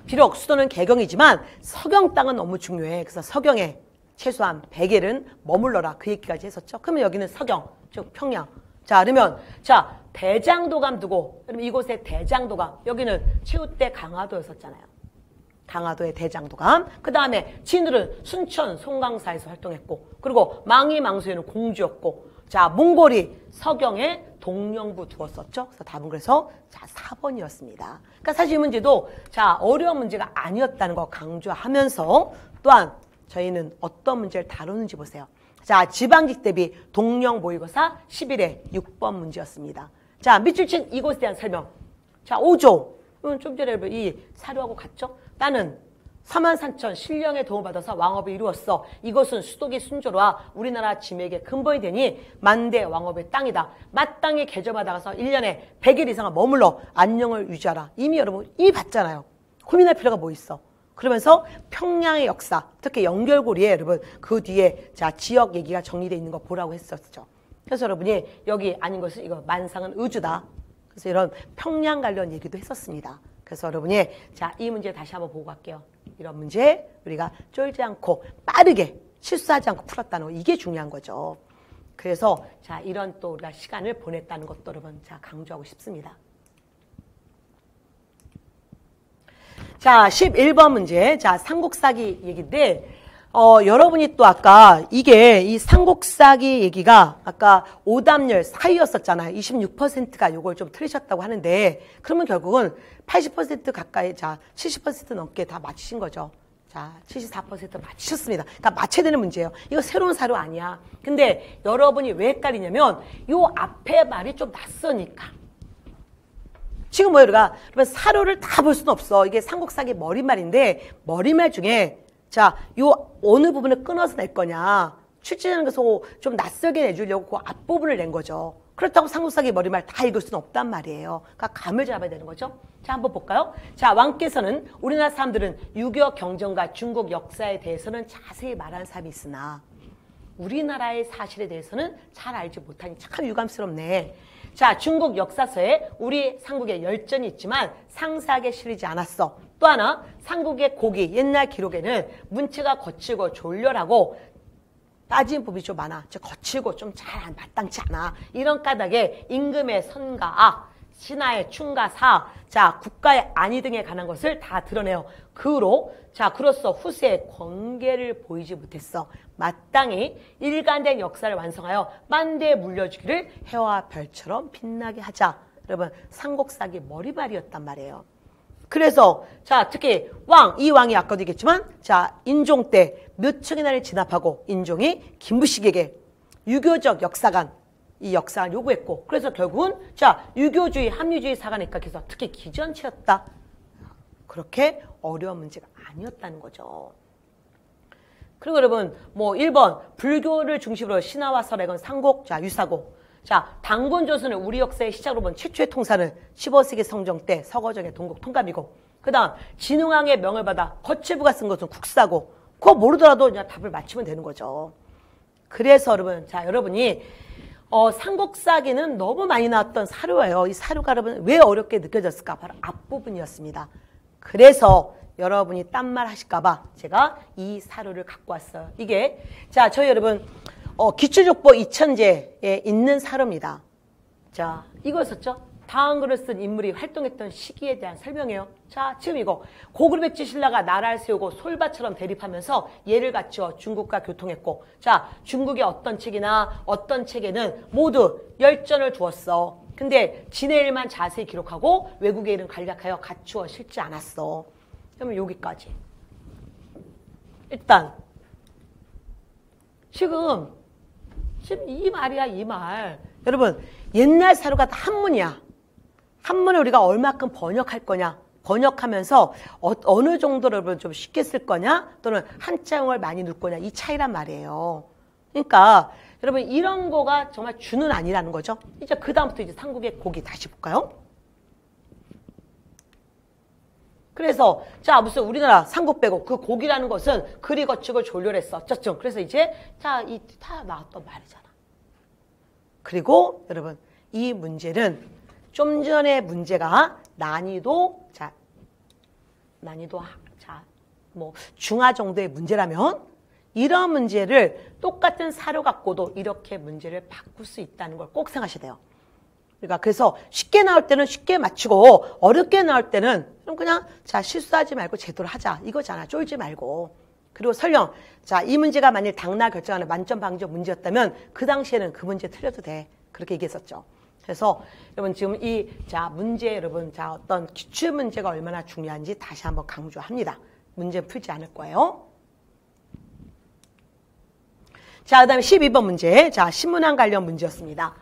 비록 수도는 개경이지만 서경 땅은 너무 중요해. 그래서 서경에 최소한 100일은 머물러라. 그 얘기까지 했었죠. 그러면 여기는 서경, 즉 평양. 자 그러면 자 대장도감 두고 그럼 이곳의 대장도감 여기는 최후 때 강화도였었잖아요. 강화도의 대장도감. 그 다음에 진들은 순천 송강사에서 활동했고 그리고 망이 망수에는 공주였고 자 몽골이 서경에 동령부 두었었죠. 그래서 답은 그래서 자 4번이었습니다. 그러니까 사실 이 문제도 자 어려운 문제가 아니었다는 거 강조하면서 또한 저희는 어떤 문제를 다루는지 보세요. 자, 지방직 대비 동령 모의고사 11회 6번 문제였습니다. 자, 밑줄 친 이곳에 대한 설명. 자, 5조. 좀 전에 이 사료하고 같죠? 나는 사만산천 신령의 도움을 받아서 왕업을 이루었어. 이것은 수도기 순조로와 우리나라 지맥의 근본이 되니 만대 왕업의 땅이다. 마땅히 개조받아가서 1년에 100일 이상을 머물러 안녕을 유지하라. 이미 여러분 이미 봤잖아요. 고민할 필요가 뭐 있어. 그러면서 평양의 역사, 특히 연결고리에 여러분 그 뒤에 자 지역 얘기가 정리되어 있는 거 보라고 했었죠. 그래서 여러분이 여기 아닌 것은 이거 만상은 의주다. 그래서 이런 평양 관련 얘기도 했었습니다. 그래서 여러분이 자 이 문제 다시 한번 보고 갈게요. 이런 문제 우리가 쫄지 않고 빠르게 실수하지 않고 풀었다는 거 이게 중요한 거죠. 그래서 자 이런 또 우리가 시간을 보냈다는 것도 여러분 자 강조하고 싶습니다. 자, 11번 문제. 자, 삼국사기 얘기인데, 여러분이 또 아까 이 삼국사기 얘기가 아까 오답률 4위였었잖아요. 26%가 요걸 좀 틀리셨다고 하는데, 그러면 결국은 80% 가까이, 자, 70% 넘게 다 맞히신 거죠. 자, 74% 맞히셨습니다. 그러니까 맞춰야 되는 문제예요. 이거 새로운 사료 아니야. 근데 여러분이 왜 헷갈리냐면, 요 앞에 말이 좀 낯서니까. 지금 뭐예요, 우리가? 그러면 사료를 다 볼 수는 없어. 이게 삼국사기 머리말인데, 머리말 중에, 자, 요 어느 부분을 끊어서 낼 거냐. 출제자는 그래서 좀 낯설게 내주려고 그 앞부분을 낸 거죠. 그렇다고 삼국사기 머리말 다 읽을 수는 없단 말이에요. 그러니까 감을 잡아야 되는 거죠. 자, 한번 볼까요? 자, 왕께서는 우리나라 사람들은 유교 경전과 중국 역사에 대해서는 자세히 말하는 사람이 있으나 우리나라의 사실에 대해서는 잘 알지 못하니 참 유감스럽네. 자, 중국 역사서에 우리 삼국의 열전이 있지만 상세하게 실리지 않았어. 또 하나, 삼국의 고기, 옛날 기록에는 문체가 거칠고 졸렬하고 따지는 법이 좀 많아. 거칠고 좀 잘 마땅치 않아. 이런 까닭에 임금의 선과 신하의 충과 사, 자, 국가의 안위 등에 관한 것을 다 드러내요. 그로써 후세에 권계를 보이지 못했어. 마땅히 일관된 역사를 완성하여 만대에 물려주기를 해와 별처럼 빛나게 하자. 여러분, 삼국사기 머리말이었단 말이에요. 그래서 자, 특히 이 왕이 아까도 얘기했지만 자, 인종 때 몇 척이나를 진압하고 인종이 김부식에게 유교적 역사관 이 역사를 요구했고 그래서 결국은 자, 유교주의 합리주의 사관에 입각해서 특히 기전치였다. 그렇게 어려운 문제가 아니었다는 거죠. 그리고 여러분 1번 불교를 중심으로 신화와 설액은 삼국, 자, 유사고. 자, 당군조선을 우리 역사의 시작으로 본 최초의 통사는 15세기 성종 때 서거정의 동국 통감이고 그 다음 진흥왕의 명을 받아 거칠부가 쓴 것은 국사고 그거 모르더라도 그냥 답을 맞추면 되는 거죠. 그래서 여러분, 자, 여러분이 삼국사기는 너무 많이 나왔던 사료예요. 이 사료가 여러분 왜 어렵게 느껴졌을까? 바로 앞부분이었습니다. 그래서 여러분이 딴말 하실까봐 제가 이 사료를 갖고 왔어요. 이게 자, 저희 여러분 기출족보 2000제에 있는 사료입니다. 자, 이거였었죠? 다음 글을 쓴 인물이 활동했던 시기에 대한 설명이에요. 자, 지금 이거 고구려백제 신라가 나라를 세우고 솔밭처럼 대립하면서 예를 갖추어 중국과 교통했고 자, 중국의 어떤 책이나 어떤 책에는 모두 열전을 두었어. 근데 진의 일만 자세히 기록하고 외국의 일은 간략하여 갖추어 실지 않았어. 그러면 여기까지. 일단 지금 이 말이야, 이 말. 여러분, 옛날 사료가 다 한문이야. 한문을 우리가 얼마큼 번역할 거냐. 번역하면서 어느 정도로 여러분 좀 쉽게 쓸 거냐. 또는 한자용을 많이 넣을 거냐. 이 차이란 말이에요. 그러니까 여러분 이런 거가 정말 주는 아니라는 거죠. 이제 그 다음부터 이제 삼국의 고기 다시 볼까요? 그래서 자, 무슨 우리나라 삼국 빼고 그 고기라는 것은 그리 거치고 졸렬했어. 어쩌죠. 그래서 이제 자, 이 다 나왔던 말이잖아. 그리고 여러분 이 문제는 좀 전에 문제가 난이도 자, 중하 정도의 문제라면 이런 문제를 똑같은 사료 갖고도 이렇게 문제를 바꿀 수 있다는 걸 꼭 생각하셔야 돼요. 그러니까 그래서 쉽게 나올 때는 쉽게 맞추고 어렵게 나올 때는 그냥 자, 실수하지 말고 제대로 하자 이거잖아. 쫄지 말고. 그리고 설령 자, 이 문제가 만일 당날 결정하는 만점 방지적 문제였다면 그 당시에는 그 문제 틀려도 돼. 그렇게 얘기했었죠. 그래서 여러분 지금 이 자, 문제 여러분 자, 어떤 기출 문제가 얼마나 중요한지 다시 한번 강조합니다. 문제 풀지 않을 거예요. 자, 그 다음에 12번 문제. 자, 신문왕 관련 문제였습니다.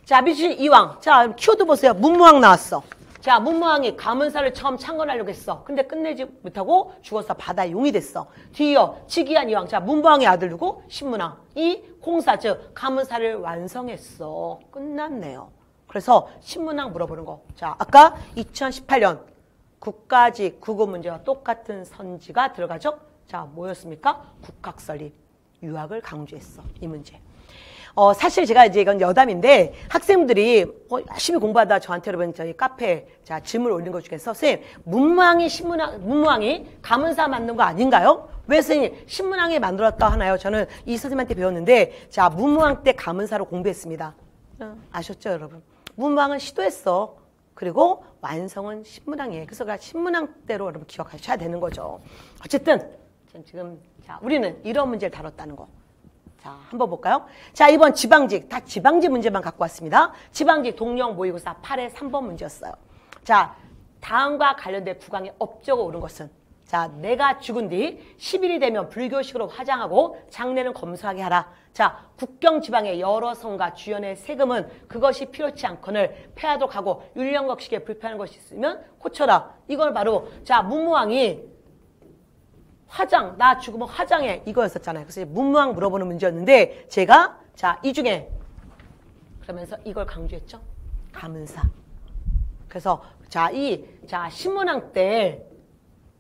자, 미주신 이왕. 자, 키워드 보세요. 문무왕 나왔어. 자, 문무왕이 가문사를 처음 창건하려고 했어. 근데 끝내지 못하고 죽어서 바다의 용이 됐어. 뒤이어 지기한 이왕. 자, 문무왕의 아들 누구? 신문왕. 이 공사, 즉 가문사를 완성했어. 끝났네요. 그래서 신문왕 물어보는 거. 자, 아까 2018년 국가직 국어 문제와 똑같은 선지가 들어가죠? 자, 뭐였습니까? 국학설립. 유학을 강조했어. 이 문제. 사실 제가 이제 이건 여담인데 학생들이 열심히 공부하다 저한테 여러분 저희 카페 자, 질문을 올린 것 중에서 선생님 문무왕이 가문사 만든 거 아닌가요? 왜 선생님 신문왕이 만들었다 하나요? 저는 이 선생님한테 배웠는데 자, 문무왕 때 가문사로 공부했습니다. 아셨죠 여러분? 문무왕은 시도했어. 그리고 완성은 신문왕이에요. 그래서 신문왕 때로 여러분 기억하셔야 되는 거죠. 어쨌든 지금 자, 우리는 이런 문제를 다뤘다는 거. 자, 한번 볼까요? 자, 이번 지방직, 다 지방직 문제만 갖고 왔습니다. 지방직 동령 모의고사 8의 3번 문제였어요. 자, 다음과 관련된 국왕의 업적을 오른 것은 자, 내가 죽은 뒤 10일이 되면 불교식으로 화장하고 장례는 검소하게 하라. 자, 국경 지방의 여러 성과 주연의 세금은 그것이 필요치 않거늘 폐하도록 하고 율령각식에 불편한 것이 있으면 고쳐라. 이걸 바로 자, 문무왕이 화장, 나 죽으면 화장해. 이거였었잖아요. 그래서 문무왕 물어보는 문제였는데, 제가, 자, 이 중에, 그러면서 이걸 강조했죠. 가문사. 그래서 자 신문왕 때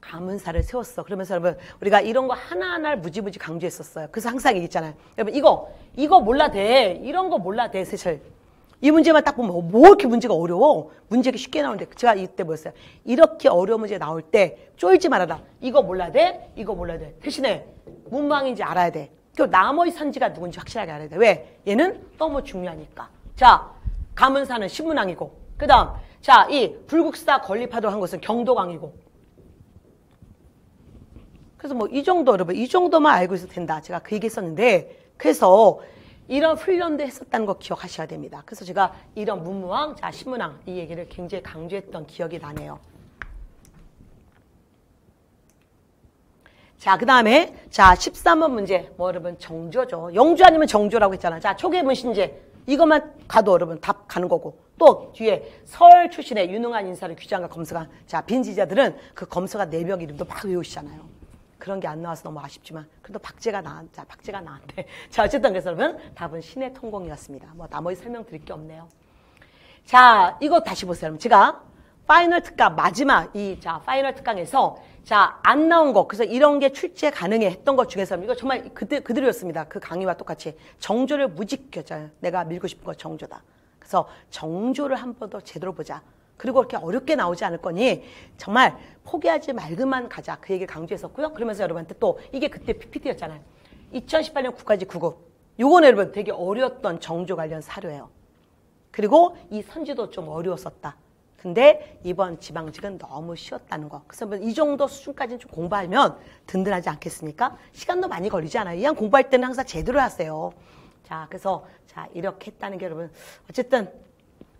가문사를 세웠어. 그러면서 여러분 우리가 이런 거 하나하나를 무지무지 강조했었어요. 그래서 항상 얘기했잖아요. 여러분 이거 몰라 돼. 이런 거 몰라 돼. 사실 이 문제만 딱 보면 뭐 이렇게 문제가 어려워. 문제가 쉽게 나오는데 제가 이때 뭐였어요. 이렇게 어려운 문제 나올 때 쫄지 말아라. 이거 몰라 돼. 이거 몰라 돼. 대신에 문망인지 알아야 돼. 그리고 나머지 선지가 누군지 확실하게 알아야 돼. 왜? 얘는 너무 중요하니까. 자, 가문사는 신문왕이고 그 다음 자, 이 불국사 건립하도록 한 것은 경도왕이고 그래서 뭐 이 정도 여러분 이 정도만 알고 있어도 된다. 제가 그 얘기 했었는데 그래서 이런 훈련도 했었다는 거 기억하셔야 됩니다. 그래서 제가 이런 문무왕, 자 신문왕 이 얘기를 굉장히 강조했던 기억이 나네요. 자, 그 다음에 자 13번 문제 뭐 여러분 정조죠. 영조 아니면 정조라고 했잖아. 자 초계 문신제 이것만 가도 여러분 답 가는 거고 또 뒤에 설 출신의 유능한 인사를 규장과 검서관 자 빈지자들은 그 검서가 4명 이름도 막 외우시잖아요. 그런 게 안 나와서 너무 아쉽지만 그래도 박제가 나왔는데 자 어쨌든 그래서 여러분 답은 신의 통공이었습니다. 뭐 나머지 설명드릴 게 없네요. 자 이거 다시 보세요. 여러분 제가 파이널 특강 마지막 파이널 특강에서 자 안 나온 거 그래서 이런 게 출제 가능해 했던 것 중에서 이거 정말 그대로였습니다. 그 강의와 똑같이 정조를 무지켰잖아요. 내가 밀고 싶은 거 정조다. 그래서 정조를 한 번 더 제대로 보자. 그리고 그렇게 어렵게 나오지 않을 거니 정말 포기하지 말고만 가자. 그 얘기를 강조했었고요. 그러면서 여러분한테 또 이게 그때 PPT였잖아요. 2018년 국가직 9급. 요거는 여러분 되게 어려웠던 정조 관련 사료예요. 그리고 이 선지도 좀 어려웠었다. 근데 이번 지방직은 너무 쉬웠다는 거. 그래서 이 정도 수준까지는 좀 공부하면 든든하지 않겠습니까? 시간도 많이 걸리지 않아요. 이왕 공부할 때는 항상 제대로 하세요. 자, 그래서 자 이렇게 했다는 게 여러분 어쨌든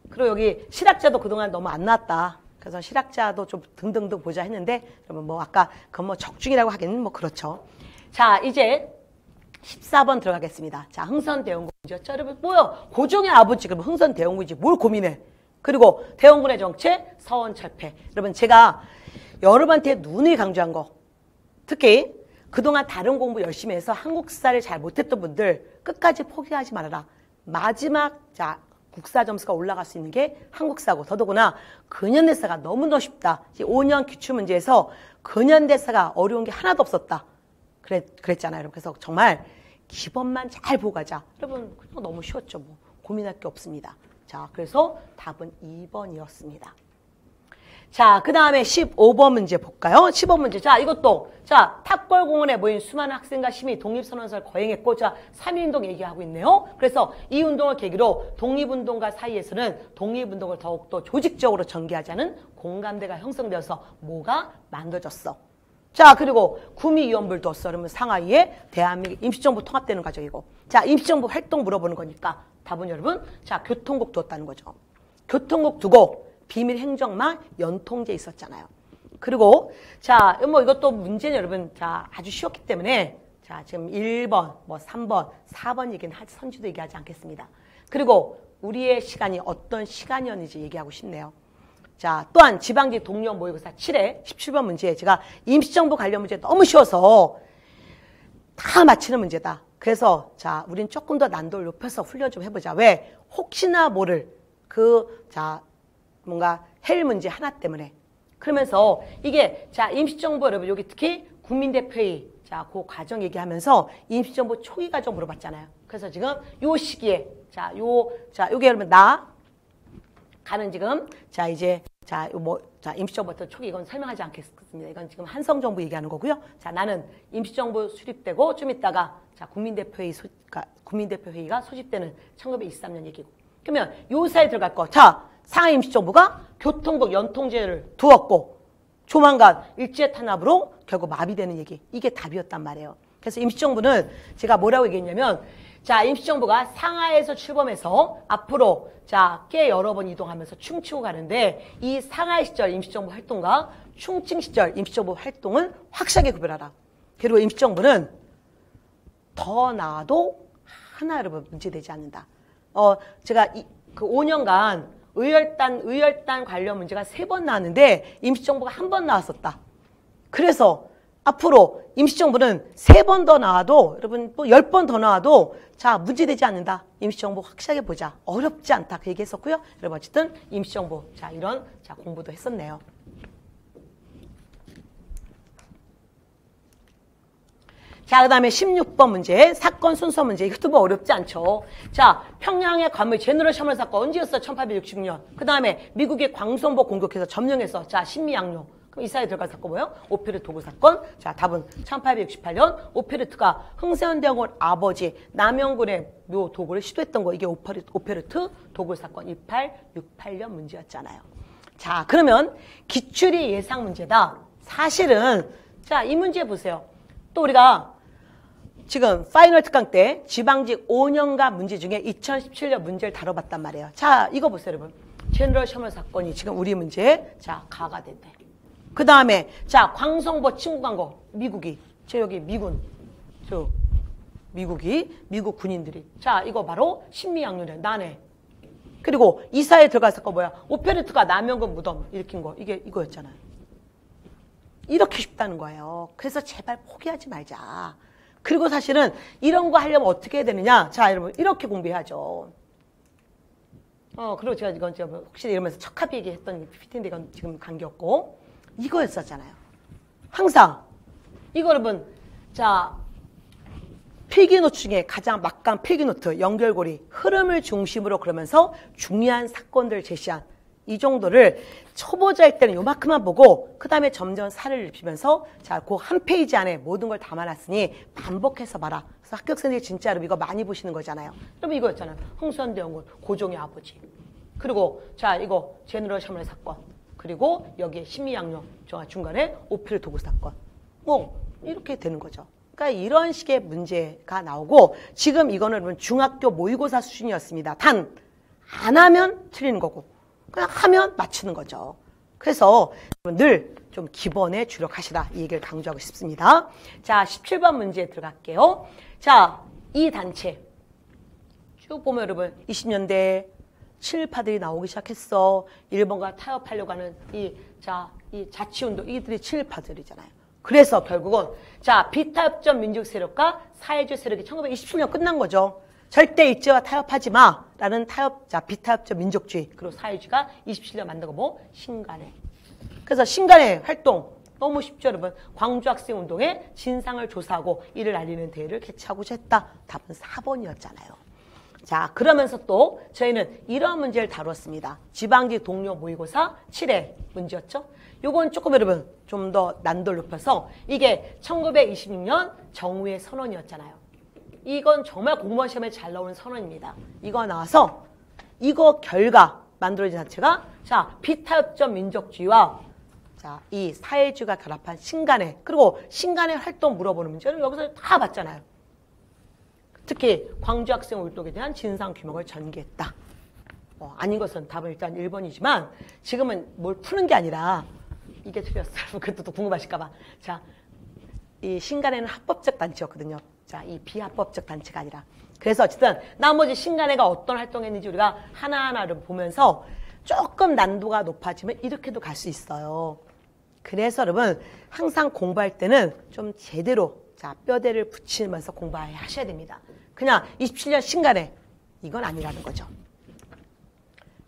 그리고 여기 실학자도 그동안 너무 안 나왔다. 그래서 실학자도 좀 등등등 보자 했는데 여러분 뭐 아까 그건 뭐 적중이라고 하기는 뭐 그렇죠. 자 이제 14번 들어가겠습니다. 자 흥선대원군이죠. 여러분 뭐요? 고종의 아버지 그러면 흥선대원군이지 뭘 고민해. 그리고 대원군의 정체 서원철폐. 여러분 제가 여러분한테 누누이 강조한 거 특히 그동안 다른 공부 열심히 해서 한국사를 잘 못했던 분들 끝까지 포기하지 말아라. 마지막 자 국사 점수가 올라갈 수 있는 게 한국사고 더더구나 근현대사가 너무너무 쉽다. 5년 기출문제에서 근현대사가 어려운 게 하나도 없었다. 그랬잖아요. 여러분. 그래서 정말 기본만 잘 보고 가자. 여러분 그냥 너무 쉬웠죠. 뭐 고민할 게 없습니다. 자 그래서 답은 2번이었습니다. 자, 그 다음에 15번 문제 볼까요? 15번 문제. 자, 이것도, 자, 탑골공원에 모인 수많은 학생과 시민이 독립선언서를 거행했고, 자, 3.1운동 얘기하고 있네요. 그래서 이 운동을 계기로 독립운동가 사이에서는 독립운동을 더욱더 조직적으로 전개하자는 공감대가 형성되어서 뭐가 만들어졌어. 자, 그리고 구미위원부를 뒀어. 그러면 상하이에 대한민국 임시정부 통합되는 과정이고. 자, 임시정부 활동 물어보는 거니까 답은 여러분, 자, 교통국 두었다는 거죠. 교통국 두고, 비밀 행정망 연통제 있었잖아요. 그리고 자, 뭐 이것도 문제는 여러분 자 아주 쉬웠기 때문에 자 지금 1번, 뭐 3번, 4번 얘기는 선지도 얘기하지 않겠습니다. 그리고 우리의 시간이 어떤 시간이었는지 얘기하고 싶네요. 자, 또한 지방직 동료 모의고사 7회 17번 문제 제가 임시정부 관련 문제 너무 쉬워서 다 맞히는 문제다. 그래서 자, 우린 조금 더 난도를 높여서 훈련 좀 해보자. 왜? 혹시나 모를 뭔가 헬 문제 하나 때문에. 그러면서 이게 자 임시정부 여러분 여기 특히 국민대표회의 자 그 과정 얘기하면서 임시정부 초기 과정 물어봤잖아요. 그래서 지금 요 시기에 요게 여러분 나 가는 지금 자 이제 자 임시정부 어떤 초기 이건 설명하지 않겠습니다. 이건 지금 한성정부 얘기하는 거고요. 자 나는 임시정부 수립되고 좀 있다가 자 국민대표회의가 소집되는 1923년 얘기고. 그러면 요 사이에 들어갈 거. 자 상하이 임시정부가 교통국 연통제를 두었고 조만간 일제 탄압으로 결국 마비되는 얘기. 이게 답이었단 말이에요. 그래서 임시정부는 제가 뭐라고 얘기했냐면 자 임시정부가 상하이에서 출범해서 앞으로 자 꽤 여러 번 이동하면서 춤추고 가는데 이 상하이 시절 임시정부 활동과 충칭 시절 임시정부 활동을 확실하게 구별하라. 그리고 임시정부는 더 나아도 하나 여러분 문제되지 않는다. 제가 그 5년간 의열단 관련 문제가 3번 나왔는데 임시정부가 1번 나왔었다. 그래서 앞으로 임시정부는 3번 더 나와도 여러분 또 10번 더 나와도 자 문제되지 않는다. 임시정부 확실하게 보자. 어렵지 않다. 그 얘기했었고요. 여러분 어쨌든 임시정부 자 이런 자 공부도 했었네요. 자, 그 다음에 16번 문제, 사건 순서 문제. 이것도 뭐 어렵지 않죠. 자, 평양의 관물 제너럴 셔먼 사건 언제였어? 1866년. 그 다음에 미국의 광선보 공격해서 점령해서 자, 신미양요. 그럼 이 사이에 들어간 사건 뭐예요? 오페르 도구 사건. 자, 답은 1868년 오페르트가 흥세현대공원 아버지 남영군의 묘 도구를 시도했던 거. 이게 오페르트 도구 사건 1868년 문제였잖아요. 자, 그러면 기출이 예상 문제다. 사실은 자, 이 문제 보세요. 또 우리가 지금 파이널 특강 때 지방직 5년간 문제 중에 2017년 문제를 다뤄봤단 말이에요. 자, 이거 보세요, 여러분. 제너럴 셔먼 사건이 지금 우리 문제에 자, 가가 됐대. 그 다음에 자, 광성보 침구 광고 미국이 저 여기 미군 미국 군인들이 자, 이거 바로 신미양요네 난해. 그리고 이사에 들어가서 거 뭐야? 오페르트가 남영군 무덤 일으킨 거 이게 이거였잖아요. 이렇게 쉽다는 거예요. 그래서 제발 포기하지 말자. 그리고 사실은 이런 거 하려면 어떻게 해야 되느냐? 자, 여러분 이렇게 공부해야죠. 그리고 제가 이건 혹시 이러면서 척합 얘기했던 PPT인데 이건 지금 관계없고 이거였었잖아요. 항상 이거 여러분 자 필기노트 중에 가장 막강 필기노트 연결고리 흐름을 중심으로 그러면서 중요한 사건들을 제시한 이 정도를 초보자일 때는 요만큼만 보고 그 다음에 점점 살을 입히면서 자, 그 한 페이지 안에 모든 걸 담아놨으니 반복해서 봐라. 그래서 합격생들이 진짜 여러분 이거 많이 보시는 거잖아요. 여러분 이거였잖아요. 흥선대원군 고종의 아버지. 그리고 자 이거 제너럴 셔먼 사건. 그리고 여기에 신미양요 중간에 오페르 도구 사건. 뭐 이렇게 되는 거죠. 그러니까 이런 식의 문제가 나오고 지금 이거는 여러분 중학교 모의고사 수준이었습니다. 단 안 하면 틀리는 거고 그냥 하면 맞추는 거죠. 그래서 늘 좀 기본에 주력하시라 이 얘기를 강조하고 싶습니다. 자, 17번 문제에 들어갈게요. 자, 이 단체 쭉 보면 여러분 20년대 친일파들이 나오기 시작했어. 일본과 타협하려고 하는 이 자치운동 이들이 친일파들이잖아요. 그래서 결국은 자 비타협적 민족 세력과 사회주의 세력이 1927년 끝난 거죠. 절대 일제와 타협하지 마라는 비타협적 민족주의 그리고 사회주의가 27년 만든 거 뭐? 신간회. 그래서 신간회 활동 너무 쉽죠 여러분. 광주학생운동의 진상을 조사하고 이를 알리는 대회를 개최하고자 했다. 답은 4번이었잖아요. 자 그러면서 또 저희는 이런 문제를 다뤘습니다. 지방직 동료 모의고사 7회 문제였죠. 요건 조금 여러분 좀 더 난도를 높여서 이게 1926년 정우의 선언이었잖아요. 이건 정말 공무원 시험에 잘 나오는 선언입니다. 이거 나와서 이거 결과 만들어진 자체가 자 비타협적 민족주의와 자 이 사회주의가 결합한 신간회 그리고 신간회 활동 물어보는 문제를 여기서 다 봤잖아요. 특히 광주학생 운동에 대한 진상 규명을 전개했다. 아닌 것은 답은 일단 1번이지만 지금은 뭘 푸는 게 아니라 이게 틀렸어요. 그것도 궁금하실까봐. 자, 이 신간회는 합법적 단체였거든요. 자, 이 비합법적 단체가 아니라. 그래서 어쨌든 나머지 신간회가 어떤 활동했는지 우리가 하나하나를 보면서 조금 난도가 높아지면 이렇게도 갈 수 있어요. 그래서 여러분 항상 공부할 때는 좀 제대로 자 뼈대를 붙이면서 공부하셔야 됩니다. 그냥 27년 신간회 이건 아니라는 거죠.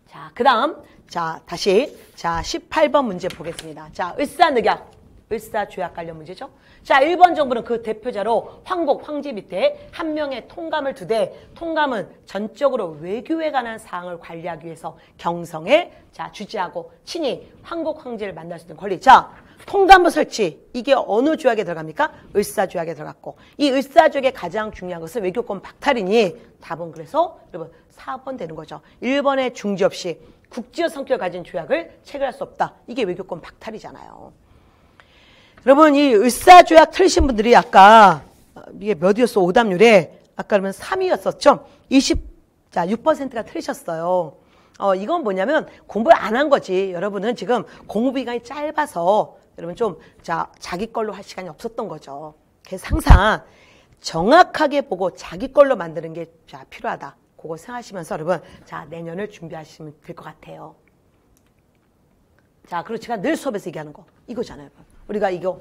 자, 그 다음 자 다시 자 18번 문제 보겠습니다. 자 을사늑약 을사조약 관련 문제죠. 자 1번 정부는 그 대표자로 황국 황제 밑에 한 명의 통감을 두되 통감은 전적으로 외교에 관한 사항을 관리하기 위해서 경성에 자 주지하고 친히 황국 황제를 만날 수 있는 권리. 자 통감부 설치 이게 어느 조약에 들어갑니까? 을사조약에 들어갔고 이 을사조약의 가장 중요한 것은 외교권 박탈이니 답은 그래서 여러분 4번 되는 거죠. 1번의 중지 없이 국지적 성격을 가진 조약을 체결할 수 없다. 이게 외교권 박탈이잖아요. 여러분 이 을사조약 틀리신 분들이 아까 이게 몇이었어? 오답률에 아까 그러면 3위였었죠? 6%가 틀리셨어요. 이건 뭐냐면 공부를 안 한 거지. 여러분은 지금 공부 기간이 짧아서 여러분 좀 자기 걸로 할 시간이 없었던 거죠. 그래서 항상 정확하게 보고 자기 걸로 만드는 게 필요하다. 그거 생각하시면서 여러분 내년을 준비하시면 될 것 같아요. 자, 그리고 제가 늘 수업에서 얘기하는 거 이거잖아요. 우리가 이거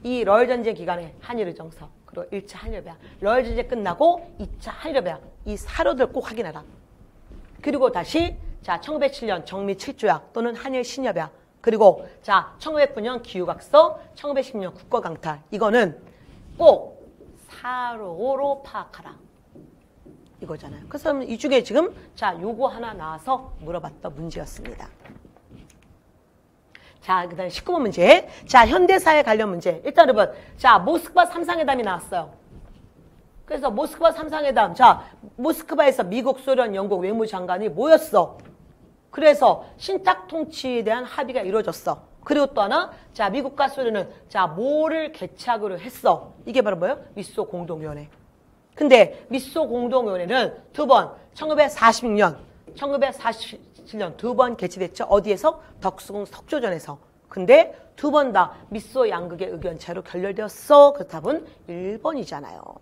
이 러일 전쟁 기간에 한일의정서, 그리고 1차 한일협약, 러일 전쟁 끝나고 2차 한일협약, 이 사료들 꼭 확인해라. 그리고 다시 자 1907년 정미 7조약 또는 한일 신협약, 그리고 자 1909년 기후각서, 1910년 국거강탈, 이거는 꼭 사료로 파악하라. 이거잖아요. 그래서 이 중에 지금 자 요거 하나 나와서 물어봤던 문제였습니다. 자, 그 다음에 19번 문제. 자, 현대사회 관련 문제. 일단 여러분, 자, 모스크바 3상회담이 나왔어요. 그래서 모스크바 3상회담. 자, 모스크바에서 미국, 소련, 영국 외무장관이 모였어. 그래서 신탁 통치에 대한 합의가 이루어졌어. 그리고 또 하나, 자, 미국과 소련은 자, 뭐를 개최하기로 했어. 이게 바로 뭐예요? 미소 공동위원회. 근데 미소 공동위원회는 두 번, 1946년, 1947년 두 번 개최됐죠. 어디에서? 덕수궁 석조전에서. 근데 두 번 다 미소 양극의 의견 차이로 결렬되었어. 그 답은 1번이잖아요.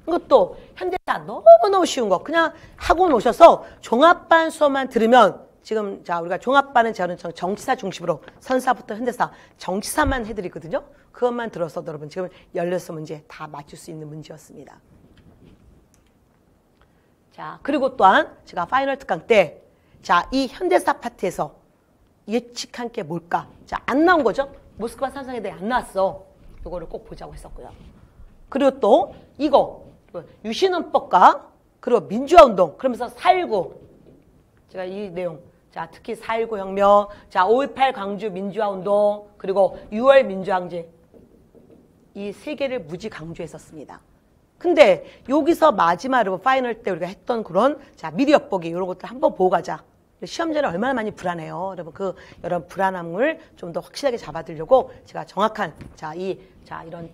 이것도 현대사 너무너무 쉬운 거. 그냥 학원 오셔서 종합반 수업만 들으면 지금 자 우리가 종합반은 저는 정치사 중심으로 선사부터 현대사 정치사만 해드리거든요. 그것만 들어서 여러분 지금 16문제 다 맞출 수 있는 문제였습니다. 자, 그리고 또한 제가 파이널 특강 때 자, 이 현대사 파트에서 예측한 게 뭘까? 자, 안 나온 거죠? 모스크바 3상회담에 안 나왔어. 이거를 꼭 보자고 했었고요. 그리고 또 이거 유신헌법과 그리고 민주화운동 그러면서 4.19 제가 이 내용 자 특히 4.19 혁명, 자 5.18 광주 민주화운동 그리고 6월 민주항쟁 이 세 개를 무지 강조했었습니다. 근데 여기서 마지막으로 파이널 때 우리가 했던 그런 자 미리 엿보기 이런 것들 한번 보고 가자. 시험 전에 얼마나 많이 불안해요. 여러분 그 여러분 불안함을 좀 더 확실하게 잡아드리려고 제가 정확한 이런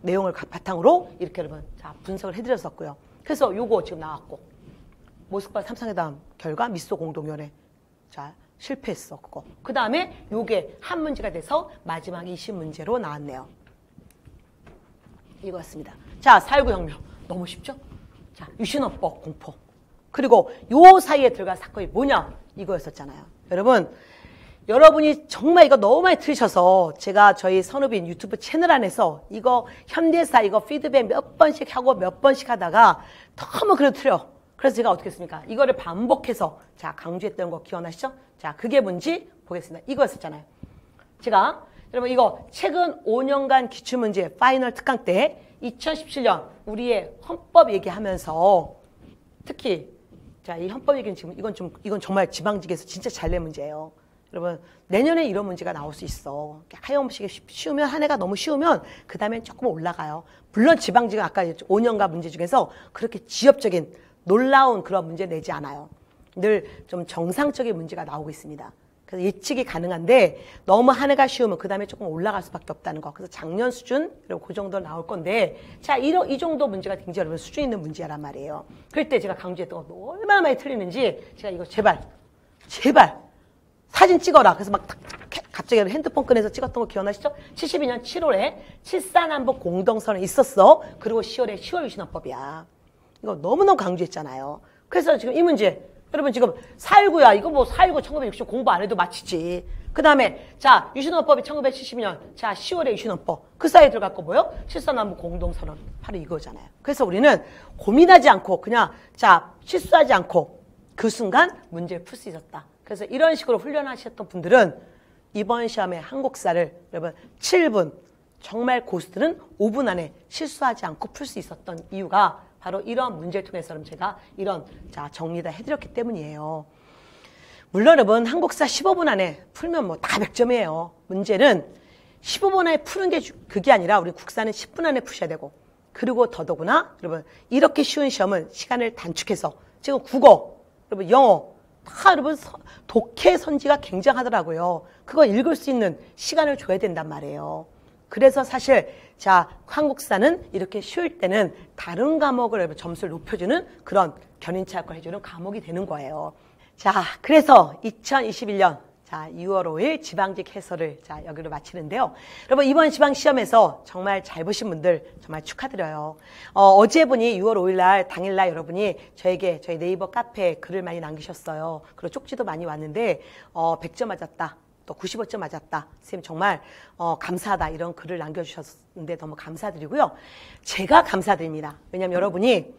내용을 바탕으로 이렇게 여러분 자 분석을 해드렸었고요. 그래서 요거 지금 나왔고 모스크바 3상회담 결과 미소 공동위원회 자 실패했어 그거. 그 다음에 요게 한 문제가 돼서 마지막 20문제로 나왔네요. 이거였습니다. 자 4.19 혁명 너무 쉽죠? 자 유신헌법 공포 그리고 요 사이에 들어간 사건이 뭐냐 이거였었잖아요. 여러분이 정말 이거 너무 많이 들으셔서 제가 저희 선우빈 유튜브 채널 안에서 이거 현대사 이거 피드백 몇 번씩 하고 몇 번씩 하다가 너무 그래도 틀려. 그래서 제가 어떻게 했습니까? 이거를 반복해서 자 강조했던 거 기억나시죠? 자 그게 뭔지 보겠습니다. 이거였었잖아요. 제가 여러분 이거 최근 5년간 기출문제 파이널 특강 때 2017년 우리의 헌법 얘기하면서 특히 자 이 헌법 얘기는 지금 이건 정말 지방직에서 진짜 잘 낸 문제예요. 여러분 내년에 이런 문제가 나올 수 있어. 하염없이 쉬우면 한 해가 너무 쉬우면 그 다음엔 조금 올라가요. 물론 지방직은 아까 5년간 문제 중에서 그렇게 지엽적인 놀라운 그런 문제 내지 않아요. 늘 좀 정상적인 문제가 나오고 있습니다. 그래서 예측이 가능한데 너무 한 해가 쉬우면 그 다음에 조금 올라갈 수밖에 없다는 거. 그래서 작년 수준 그 정도 나올 건데 자 이 정도 문제가 굉장히 여러분 수준 있는 문제란 말이에요. 그럴 때 제가 강조했던 거 얼마나 많이 틀리는지 제가 이거 제발 사진 찍어라. 그래서 막 갑자기 핸드폰 꺼내서 찍었던 거 기억나시죠? 72년 7월에 7.4남북 공동선언이 있었어. 그리고 10월에 10월 유신헌법이야. 이거 너무너무 강조했잖아요. 그래서 지금 이 문제 여러분 지금 4.19야. 이거 뭐 4.19 1960 공부 안 해도 맞히지. 그 다음에 자 유신헌법이 1972년 자 10월에 유신헌법 그 사이에 들어갈 거 뭐예요? 7.4남북 공동선언 바로 이거잖아요. 그래서 우리는 고민하지 않고 그냥 자 실수하지 않고 그 순간 문제를 풀 수 있었다. 그래서 이런 식으로 훈련하셨던 분들은 이번 시험에 한국사를 여러분 7분 정말 고수들은 5분 안에 실수하지 않고 풀 수 있었던 이유가 바로 이런 문제를 통해서 제가 이런 자 정리 다 해드렸기 때문이에요. 물론 여러분 한국사 15분 안에 풀면 뭐 다 100점이에요. 문제는 15분 안에 푸는 게 그게 아니라 우리 국사는 10분 안에 푸셔야 되고 그리고 더더구나 여러분 이렇게 쉬운 시험은 시간을 단축해서 지금 국어 여러분 영어 다 여러분 독해 선지가 굉장하더라고요. 그거 읽을 수 있는 시간을 줘야 된단 말이에요. 그래서 사실 자 한국사는 이렇게 쉬울 때는 다른 과목을 점수를 높여주는 그런 견인차학을 해주는 과목이 되는 거예요. 자 그래서 2021년 자 6월 5일 지방직 해설을 자 여기로 마치는데요. 여러분 이번 지방시험에서 정말 잘 보신 분들 정말 축하드려요. 어제 분이 6월 5일 날 당일날 여러분이 저에게 저희 네이버 카페에 글을 많이 남기셨어요. 그리고 쪽지도 많이 왔는데 100점 맞았다. 또 95점 맞았다. 선생님 정말 감사하다. 이런 글을 남겨주셨는데 너무 감사드리고요. 제가 감사드립니다. 왜냐하면 여러분이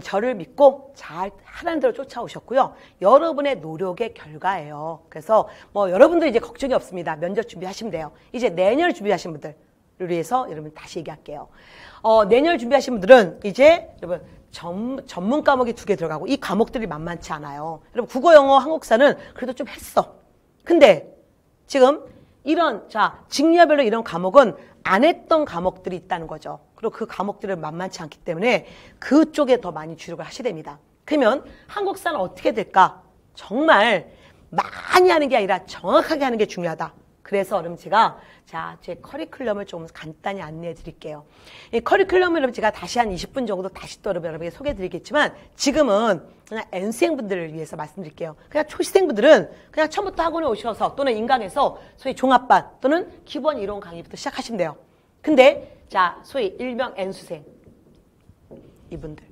저를 믿고 잘 하라는 대로 쫓아오셨고요. 여러분의 노력의 결과예요. 그래서 뭐 여러분들 이제 걱정이 없습니다. 면접 준비하시면 돼요. 이제 내년을 준비하신 분들을 위해서 여러분 다시 얘기할게요. 내년을 준비하신 분들은 이제 여러분 전문 과목이 2개 들어가고 이 과목들이 만만치 않아요. 여러분 국어, 영어, 한국사는 그래도 좀 했어. 근데 지금 이런 직렬별로 이런 과목은 안 했던 과목들이 있다는 거죠. 그리고 그 과목들은 만만치 않기 때문에 그쪽에 더 많이 주력을 하셔야 됩니다. 그러면 한국사는 어떻게 될까? 정말 많이 하는 게 아니라 정확하게 하는 게 중요하다. 그래서 여러분 제가 제 커리큘럼을 좀 간단히 안내해 드릴게요. 이 커리큘럼을 여러분 제가 다시 한 20분 정도 다시 또 여러분에게 소개해 드리겠지만 지금은 그냥 N수생분들을 위해서 말씀드릴게요. 그냥 초시생분들은 그냥 처음부터 학원에 오셔서 또는 인강에서 소위 종합반 또는 기본 이론 강의부터 시작하시면 돼요. 근데 소위 일명 N수생 이분들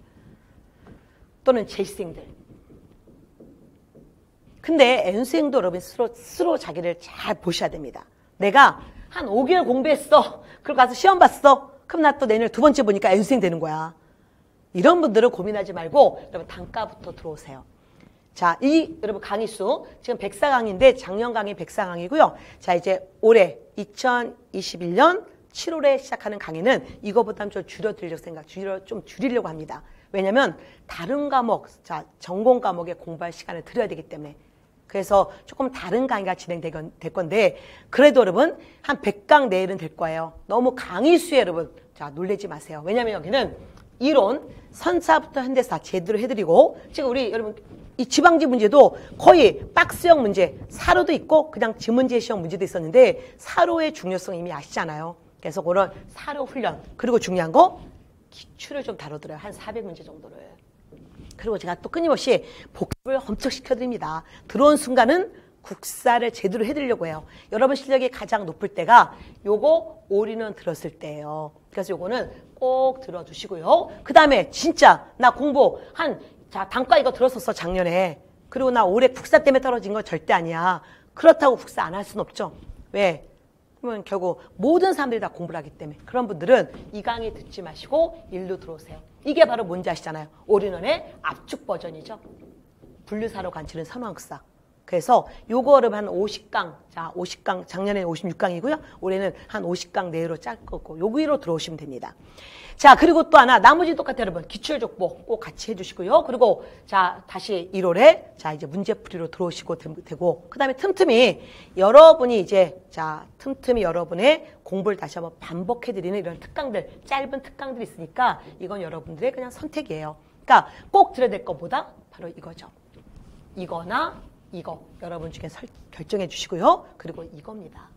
또는 재시생들 근데 N수생도 여러분 스스로 자기를 잘 보셔야 됩니다. 내가 한 5개월 공부했어. 그리고 가서 시험 봤어. 그럼 나 또 내년 2번째 보니까 N수생 되는 거야. 이런 분들은 고민하지 말고 여러분 단가부터 들어오세요. 이 여러분 강의 수 지금 104강인데 작년 강의 104강이고요. 이제 올해 2021년 7월에 시작하는 강의는 이거보다 좀 좀 줄이려고 합니다. 왜냐면 다른 과목, 전공 과목에 공부할 시간을 드려야 되기 때문에. 그래서 조금 다른 강의가 진행될 건데 그래도 여러분 한 100강 내일은 될 거예요. 너무 강의 수에 여러분 놀라지 마세요. 왜냐면 여기는 이론, 선사부터 현대사 제대로 해드리고 지금 우리 여러분 이 지방지 문제도 거의 박스형 문제, 사로도 있고 그냥 지문제시형 문제도 있었는데 사로의 중요성 이미 아시잖아요. 그래서 그런 사로 훈련 그리고 중요한 거 기출을 좀 다뤄드려요. 한 400문제 정도를. 그리고 제가 또 끊임없이 복습을 엄청 시켜드립니다. 들어온 순간은 국사를 제대로 해드리려고 해요. 여러분 실력이 가장 높을 때가 요거 올인원 들었을 때예요. 그래서 요거는 꼭 들어두시고요. 그 다음에 진짜 나 공부 단과 이거 들었었어 작년에. 그리고 나 올해 국사 때문에 떨어진 건 절대 아니야. 그렇다고 국사 안 할 수는 없죠. 왜? 그러면 결국 모든 사람들이 다 공부를 하기 때문에 그런 분들은 이 강의 듣지 마시고 일로 들어오세요. 이게 바로 뭔지 아시잖아요. 올인원의 압축 버전이죠. 분류사로 간치는 선화국사. 그래서 요거를 한 50강, 50강, 작년에는 56강이고요. 올해는 한 50강 내로 짤 거고 여기로 들어오시면 됩니다. 그리고 또 하나 나머지 똑같아요. 여러분 기출족보 꼭 같이 해주시고요. 그리고 다시 1월에 이제 문제풀이로 들어오시고 되고 그 다음에 틈틈이 여러분이 이제 틈틈이 여러분의 공부를 다시 한번 반복해드리는 이런 특강들 짧은 특강들이 있으니까 이건 여러분들의 그냥 선택이에요. 그러니까 꼭 들어야 될 것보다 바로 이거죠. 이거나 이거 여러분 중에 결정해 주시고요. 그리고 이겁니다.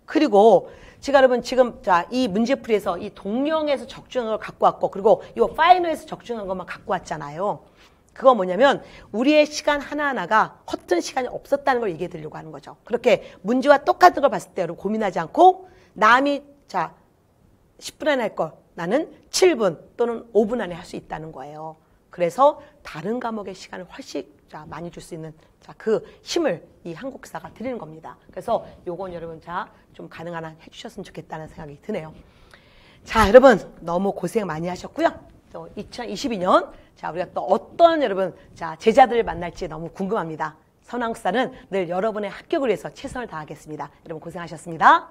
그리고 제가 여러분 지금 이 문제풀이에서 이 동영에서 적중한 걸 갖고 왔고 그리고 이 파이널에서 적중한 것만 갖고 왔잖아요. 그거 뭐냐면 우리의 시간 하나하나가 허튼 시간이 없었다는 걸 얘기해 드리려고 하는 거죠. 그렇게 문제와 똑같은 걸 봤을 때 여러분 고민하지 않고 남이 10분 안에 할 걸 나는 7분 또는 5분 안에 할 수 있다는 거예요. 그래서 다른 과목의 시간을 훨씬 많이 줄 수 있는 그 힘을 이 한국사가 드리는 겁니다. 그래서 요건 여러분 좀 가능한 한 해주셨으면 좋겠다는 생각이 드네요. 여러분 너무 고생 많이 하셨고요. 또 2022년 우리가 또 어떤 여러분 제자들을 만날지 너무 궁금합니다. 선한국사는 늘 여러분의 합격을 위해서 최선을 다하겠습니다. 여러분 고생하셨습니다.